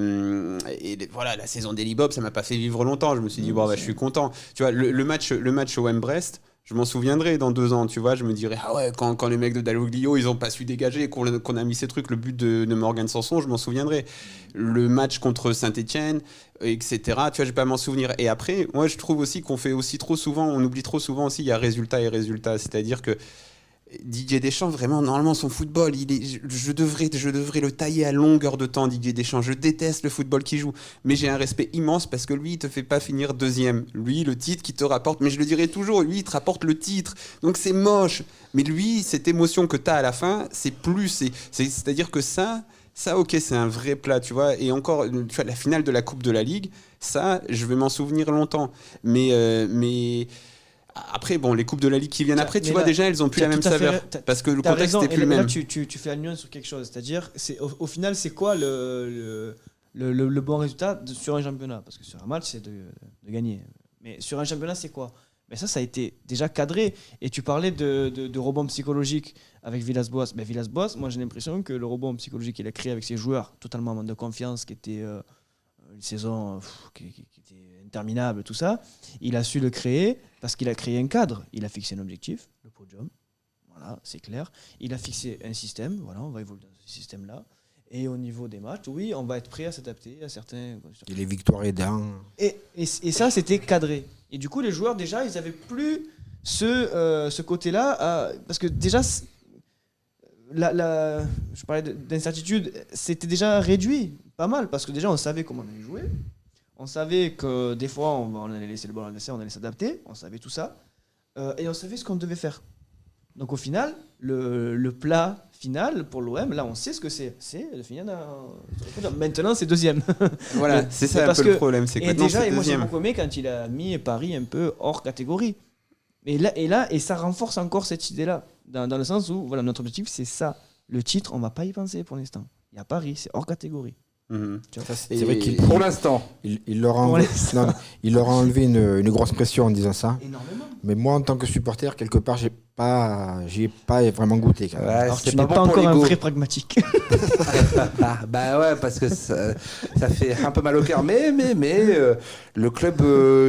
voilà, la saison d'Eli Bob, ça m'a pas fait vivre longtemps. Je me suis dit, bon, je suis content. Tu vois, le match au Brest, je m'en souviendrai dans 2 ans, tu vois, je me dirais, ah ouais, quand les mecs de Dalloglio, ils ont pas su dégager et qu'on a mis ces trucs, le but de Morgan Sanson, je m'en souviendrai. Le match contre Saint-Etienne, etc., tu vois, je vais pas m'en souvenir. Et après, moi, je trouve aussi qu'on fait aussi trop souvent, on oublie trop souvent aussi, il y a résultat et résultat, c'est-à-dire que Didier Deschamps, vraiment, normalement, son football, je devrais le tailler à longueur de temps, Didier Deschamps. Je déteste le football qu'il joue, mais j'ai un respect immense parce que lui, il te fait pas finir deuxième. Lui, le titre qui te rapporte, mais je le dirai toujours, lui, il te rapporte le titre. Donc c'est moche. Mais lui, cette émotion que tu as à la fin, c'est plus. C'est-à-dire que ça, ok, c'est un vrai plat, tu vois. Et encore, tu vois, la finale de la Coupe de la Ligue, ça, je vais m'en souvenir longtemps. Mais après, bon, les coupes de la Ligue qui viennent après, tu vois, déjà, elles ont plus la même saveur. Parce que le contexte n'est plus le même. Là, tu fais la nuance sur quelque chose. C'est-à-dire, au final, c'est quoi le bon résultat sur un championnat? Parce que sur un match, c'est de gagner. Mais sur un championnat, c'est quoi? Mais ça a été déjà cadré. Et tu parlais de rebond psychologique avec Villas-Boas. Mais Villas-Boas, moi, j'ai l'impression que le rebond psychologique qu'il a créé avec ses joueurs, totalement en manque de confiance, qui était une saison qui était interminable, tout ça, il a su le créer parce qu'il a créé un cadre. Il a fixé un objectif, le podium, voilà, c'est clair. Il a fixé un système, voilà, on va évoluer dans ce système-là. Et au niveau des matchs, oui, on va être prêt à s'adapter à certains. Et les victoires aidant. Et ça, c'était cadré. Et du coup, les joueurs, déjà, ils n'avaient plus ce côté-là. Parce que déjà, je parlais d'incertitude, c'était déjà réduit pas mal. Parce que déjà, on savait comment on allait jouer. On savait que des fois, on allait laisser le ballon à l'adversaire, on allait s'adapter. On savait tout ça. Et on savait ce qu'on devait faire. Donc au final, le plat final pour l'OM, là on sait ce que c'est de finir maintenant c'est deuxième. Voilà, c'est ça un peu le problème, c'est que maintenant déjà, c'est moi j'ai deuxième. beaucoup aimé quand il a mis Paris un peu hors catégorie. Et ça renforce encore cette idée-là, dans le sens où voilà, notre objectif c'est ça. Le titre, on va pas y penser pour l'instant. Il y a Paris, c'est hors catégorie. Mmh. C'est vrai qu'il pour l'instant, il leur a enlevé une grosse pression en disant ça. Énormément. Mais moi, en tant que supporter, quelque part, j'y ai pas vraiment goûté. Quand même. ouais, Alors c'est tu n'es bon pas pour encore un l'ego. vrai pragmatique. Bah ouais, parce que ça fait un peu mal au cœur. Mais le club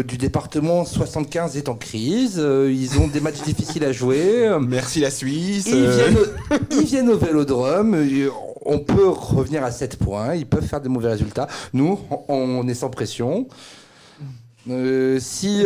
du département 75 est en crise. Ils ont des matchs difficiles à jouer. Merci la Suisse. Ils viennent au Vélodrome. On peut revenir à 7 points. Ils peuvent faire des mauvais résultats. Nous, on est sans pression. Si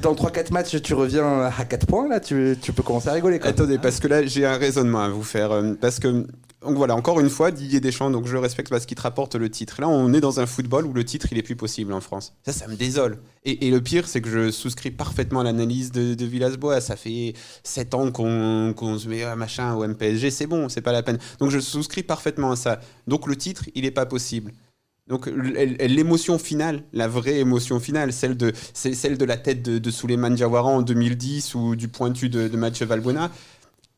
dans 3-4 matchs tu reviens à 4 points, là tu peux commencer à rigoler. Quoi. Attendez, parce que là j'ai un raisonnement à vous faire. Parce que, donc voilà, encore une fois, Didier Deschamps, donc je le respecte parce qu'il te rapporte le titre. Là, on est dans un football où le titre il est plus possible en France. Ça me désole. Et le pire, c'est que je souscris parfaitement à l'analyse de Villas-Boas. Ça fait 7 ans qu'on se met machin au MPSG, c'est bon, c'est pas la peine. Donc je souscris parfaitement à ça. Donc le titre, il est pas possible. Donc l'émotion finale, la vraie émotion finale, c'est celle de la tête de Souleymane Diawara en 2010 ou du pointu de Mathieu Valbuena,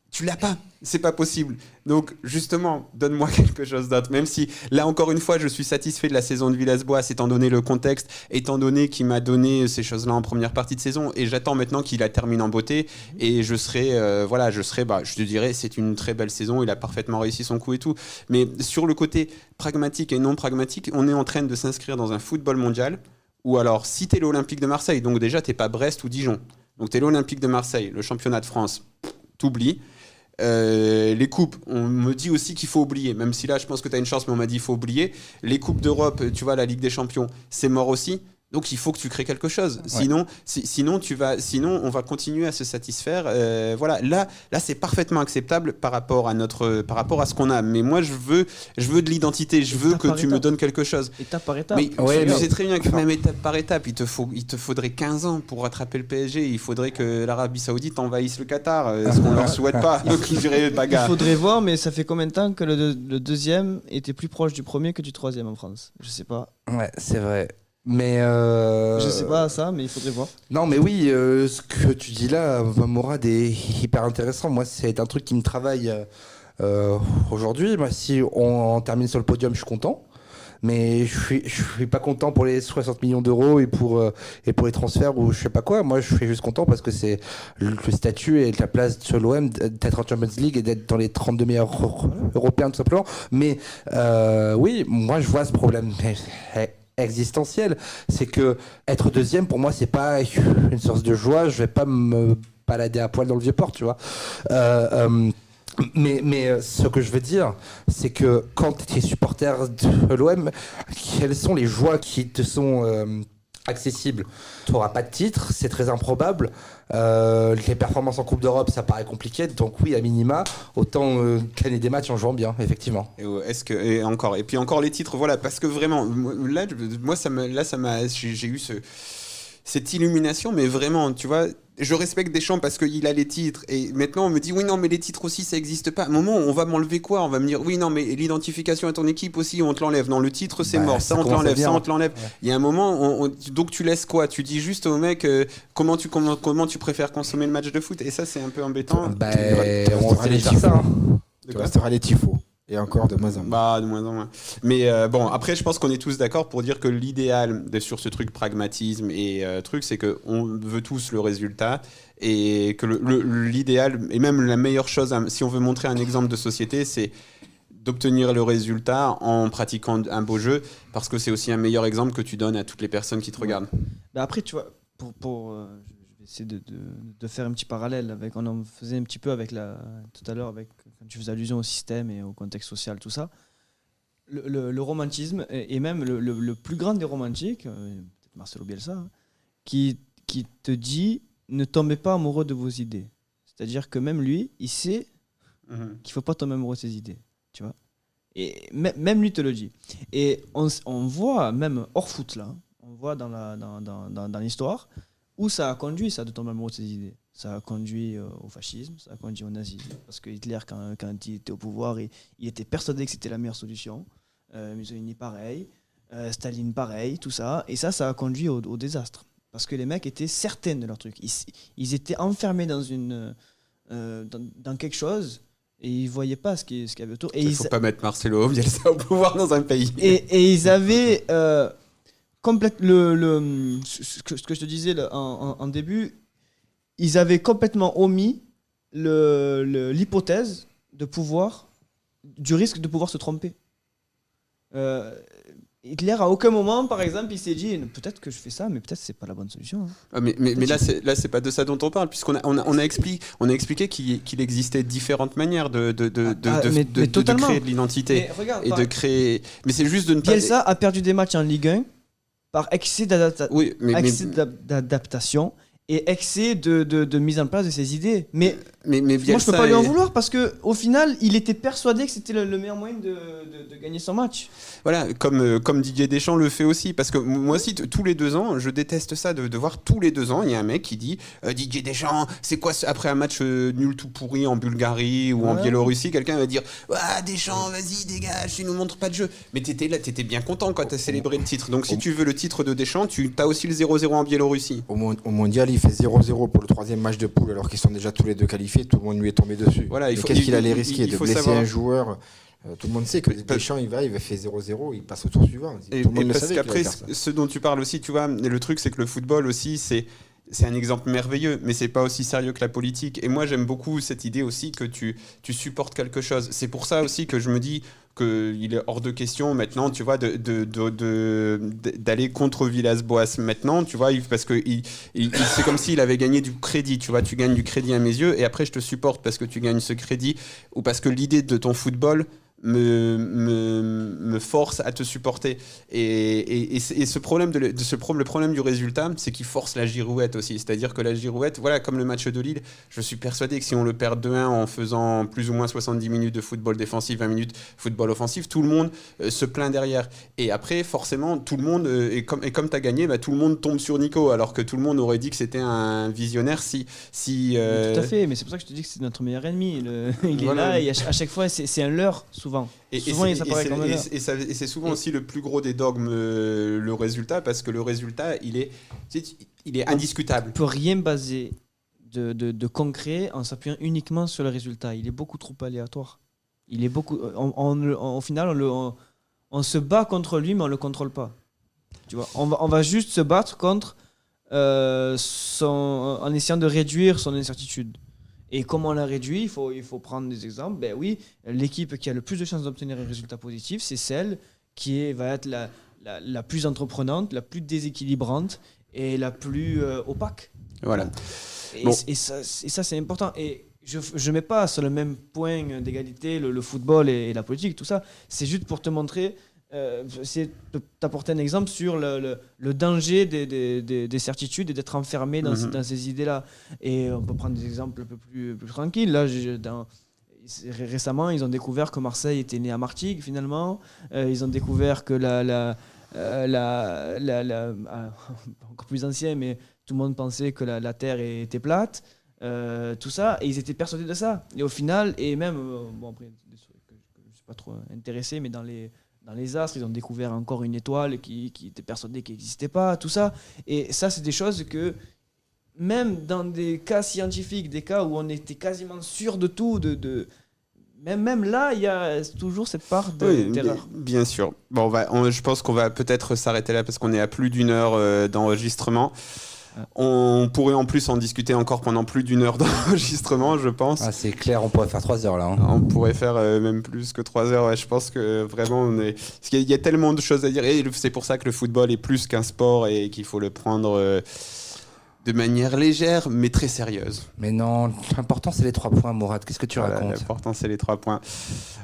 tu l'as pas, c'est pas possible. Donc justement, donne-moi quelque chose d'autre. Même si là encore une fois, je suis satisfait de la saison de Villas-Boas étant donné le contexte, étant donné qu'il m'a donné ces choses-là en première partie de saison, et j'attends maintenant qu'il la termine en beauté. Et je te dirais, c'est une très belle saison. Il a parfaitement réussi son coup et tout. Mais sur le côté pragmatique et non pragmatique, on est en train de s'inscrire dans un football mondial. Ou alors, si t'es l'Olympique de Marseille, donc déjà t'es pas Brest ou Dijon, donc t'es l'Olympique de Marseille, le championnat de France, t'oublies. Les coupes, on me dit aussi qu'il faut oublier, même si là je pense que tu as une chance, mais on m'a dit qu'il faut oublier. Les coupes d'Europe, tu vois, la Ligue des Champions, c'est mort aussi. Donc il faut que tu crées quelque chose. Ouais. Sinon on va continuer à se satisfaire. Voilà, là c'est parfaitement acceptable par rapport à ce qu'on a. Mais moi je veux de l'identité. Je veux que tu me donnes quelque chose. Étape par étape. Mais Ouais, tu mais- sais très bien que même étape par étape, il te faudrait 15 ans pour rattraper le PSG. Il faudrait que l'Arabie Saoudite envahisse le Qatar. Ce qu'on leur souhaite pas. Donc je dirais Il bagarre. faudrait voir, mais ça fait combien de temps que le deuxième était plus proche du premier que du troisième en France? Je sais pas. Ouais, c'est vrai. Mais Je sais pas ça, mais il faudrait voir. non, mais oui, ce que tu dis là, Mourad, est hyper intéressant. Moi, c'est un truc qui me travaille aujourd'hui. Moi, si on termine sur le podium, je suis content. Mais je suis pas content pour les 60 millions d'euros et pour les transferts ou je sais pas quoi. Moi, je suis juste content parce que c'est le statut et la place de l'OM d'être en Champions League et d'être dans les 32 meilleurs européens, tout simplement. Mais oui, moi, je vois ce problème existentiel. C'est que être deuxième, pour moi, c'est pas une source de joie. Je vais pas me balader à poil dans le Vieux-Port, tu vois. Mais ce que je veux dire, c'est que quand tu es supporter de l'OM, quelles sont les joies qui te sont accessibles? Tu n'auras pas de titre, c'est très improbable. Les performances en Coupe d'Europe, ça paraît compliqué. Donc oui, à minima, autant gagner des matchs en jouant bien, effectivement. Et puis encore les titres, voilà, parce que vraiment, là, j'ai eu cette illumination, mais vraiment, tu vois, je respecte Deschamps parce qu'il a les titres, et maintenant on me dit oui non mais les titres aussi ça n'existe pas. À un moment on va m'enlever quoi? On va me dire oui non mais l'identification à ton équipe aussi on te l'enlève. Non, le titre c'est mort, ça on te l'enlève, ça on te l'enlève. Ouais. Il y a un moment donc tu laisses quoi? Tu dis juste au mec comment tu préfères consommer le match de foot, et ça c'est un peu embêtant. On va aller dire ça. Tu resteras les tifos. Et encore de moins en moins. Bah, de moins en moins. Mais bon, après, je pense qu'on est tous d'accord pour dire que l'idéal sur ce truc pragmatisme et truc, c'est qu'on veut tous le résultat. Et que l'idéal, et même la meilleure chose, si on veut montrer un exemple de société, c'est d'obtenir le résultat en pratiquant un beau jeu, parce que c'est aussi un meilleur exemple que tu donnes à toutes les personnes qui te regardent. Bah après, tu vois, je vais essayer de faire un petit parallèle avec, on en faisait un petit peu avec tout à l'heure, avec quand tu faisais allusion au système et au contexte social, tout ça. Le romantisme, et même le plus grand des romantiques, peut-être Marcelo Bielsa, hein, qui te dit ne tombez pas amoureux de vos idées. C'est-à-dire que même lui, il sait qu'il ne faut pas tomber amoureux de ses idées. Tu vois, et même lui te le dit. Et on voit, même hors foot, là, on voit dans l'histoire où ça a conduit, ça, de tomber amoureux de ses idées. Ça a conduit au fascisme, ça a conduit au nazisme. Parce que Hitler, quand il était au pouvoir, il était persuadé que c'était la meilleure solution. Mussolini, pareil. Staline, pareil, tout ça. Et ça a conduit au désastre. Parce que les mecs étaient certains de leur truc. Ils étaient enfermés dans quelque chose et ils ne voyais pas ce qu'il y avait autour. Il ne faut pas mettre Marcelo Bielsa au pouvoir dans un pays. Et ils avaient... ce que je te disais là, en début, ils avaient complètement omis l'hypothèse du risque de pouvoir se tromper. Hitler, à aucun moment, par exemple, il s'est dit peut-être que je fais ça, mais peut-être c'est pas la bonne solution. Hein. Ah, mais là, c'est pas de ça dont on parle, puisqu'on a expliqué qu'il existait différentes manières de créer de l'identité et de créer. Mais c'est juste de ne pas. Bielsa a perdu des matchs en Ligue 1 par excès d'adaptation et excès de mise en place de ses idées. Mais Bielsa, moi, je peux pas lui en vouloir parce que au final, il était persuadé que c'était le meilleur moyen de gagner son match. Voilà, comme Didier Deschamps le fait aussi, parce que moi aussi, tous les 2 ans, je déteste ça, de voir tous les 2 ans, il y a un mec qui dit Didier Deschamps, c'est quoi après un match nul tout pourri en Bulgarie ou en Biélorussie, quelqu'un va dire Deschamps, vas-y, dégage, tu nous montres pas de jeu. Mais t'étais là, t'étais bien content quand t'as célébré le titre. Donc si tu veux le titre de Deschamps, tu as aussi le 0-0 en Biélorussie. Au mondial, il fait 0-0 pour le 3e match de poule, alors qu'ils sont déjà tous les deux qualifiés, tout le monde lui est tombé dessus. Voilà, qu'est-ce qu'il allait risquer de blesser un joueur? Tout le monde sait que Deschamps, il fait 0-0, il passe au tour suivant. Tout le monde parce qu'après, ce dont tu parles aussi, tu vois, le truc, c'est que le football aussi, c'est un exemple merveilleux, mais c'est pas aussi sérieux que la politique. Et moi, j'aime beaucoup cette idée aussi que tu supportes quelque chose. C'est pour ça aussi que je me dis qu'il est hors de question maintenant, tu vois, d'aller contre Villas-Boas maintenant, tu vois, parce que c'est comme s'il avait gagné du crédit, tu vois, tu gagnes du crédit à mes yeux, et après je te supporte parce que tu gagnes ce crédit, ou parce que l'idée de ton football me le force à te supporter. Et ce problème le problème du résultat, c'est qu'il force la girouette aussi. C'est-à-dire que la girouette, voilà, comme le match de Lille, je suis persuadé que si on le perd 2-1 en faisant plus ou moins 70 minutes de football défensif, 20 minutes football offensif, tout le monde se plaint derrière. Et après, forcément, tout le monde, et comme tu as gagné, tout le monde tombe sur Nico, alors que tout le monde aurait dit que c'était un visionnaire si Tout à fait, mais c'est pour ça que je te dis que c'est notre meilleur ennemi. Il est là et à chaque fois, c'est un leurre, souvent. Souvent, ça paraît comme un leurre. Et c'est souvent aussi le plus gros des dogmes, le résultat, parce que le résultat, il est indiscutable. On ne peut rien baser de concret en s'appuyant uniquement sur le résultat. Il est beaucoup trop aléatoire. Il est beaucoup. Au final, on se bat contre lui, mais on ne le contrôle pas. Tu vois, on va juste se battre contre en essayant de réduire son incertitude. Et comment on la réduit, il faut prendre des exemples. Ben oui, l'équipe qui a le plus de chances d'obtenir un résultat positif, c'est celle qui va être la plus entreprenante, la plus déséquilibrante et la plus opaque. Voilà. Et ça, c'est important. Et je ne mets pas sur le même point d'égalité le football et la politique, tout ça. C'est juste pour te montrer, c'est t'apporter un exemple sur le danger des certitudes et d'être enfermé dans ces idées-là. Et on peut prendre des exemples un peu plus tranquilles. Là, récemment, ils ont découvert que Marseille était né à Martigues, finalement. Ils ont découvert que encore plus ancien, mais tout le monde pensait que la Terre était plate. Tout ça, et ils étaient persuadés de ça. Et au final, et même, après, je ne suis pas trop intéressé, mais dans les astres, ils ont découvert encore une étoile qui était persuadée qu'elle n'existait pas, tout ça. Et ça, c'est des choses que, même dans des cas scientifiques, des cas où on était quasiment sûr de tout, même là, il y a toujours cette part d'erreur. Bien sûr. Bon, je pense qu'on va peut-être s'arrêter là parce qu'on est à plus d'1 heure d'enregistrement. On pourrait en plus en discuter encore pendant plus d'1 heure d'enregistrement, je pense. Ah, c'est clair, on pourrait faire 3 heures là. On pourrait faire même plus que 3 heures. Ouais, je pense que vraiment, parce qu'il y a tellement de choses à dire. Et c'est pour ça que le football est plus qu'un sport et qu'il faut le prendre de manière légère, mais très sérieuse. Mais non, l'important c'est les 3 points, Mourad. Qu'est-ce que tu racontes ? L'important c'est les 3 points.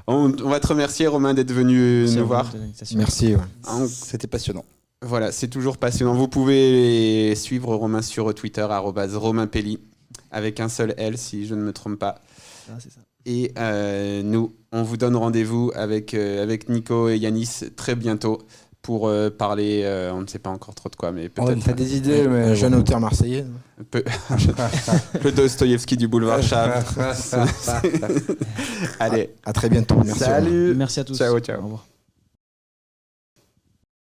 On va te remercier, Romain, d'être venu nous voir. Merci. Ouais. C'était passionnant. Voilà, c'est toujours passionnant. Vous pouvez suivre Romain sur Twitter, @RomainPelli, avec un seul L, si je ne me trompe pas. Ah, c'est ça. Et nous, on vous donne rendez-vous avec Nico et Yanis très bientôt pour parler, on ne sait pas encore trop de quoi, mais peut-être... On a des idées, mais... Un jeune auteur marseillais. Le Dostoïevski du boulevard Charles. Allez. À très bientôt. Merci. Salut. Merci à tous. Ciao. Au revoir.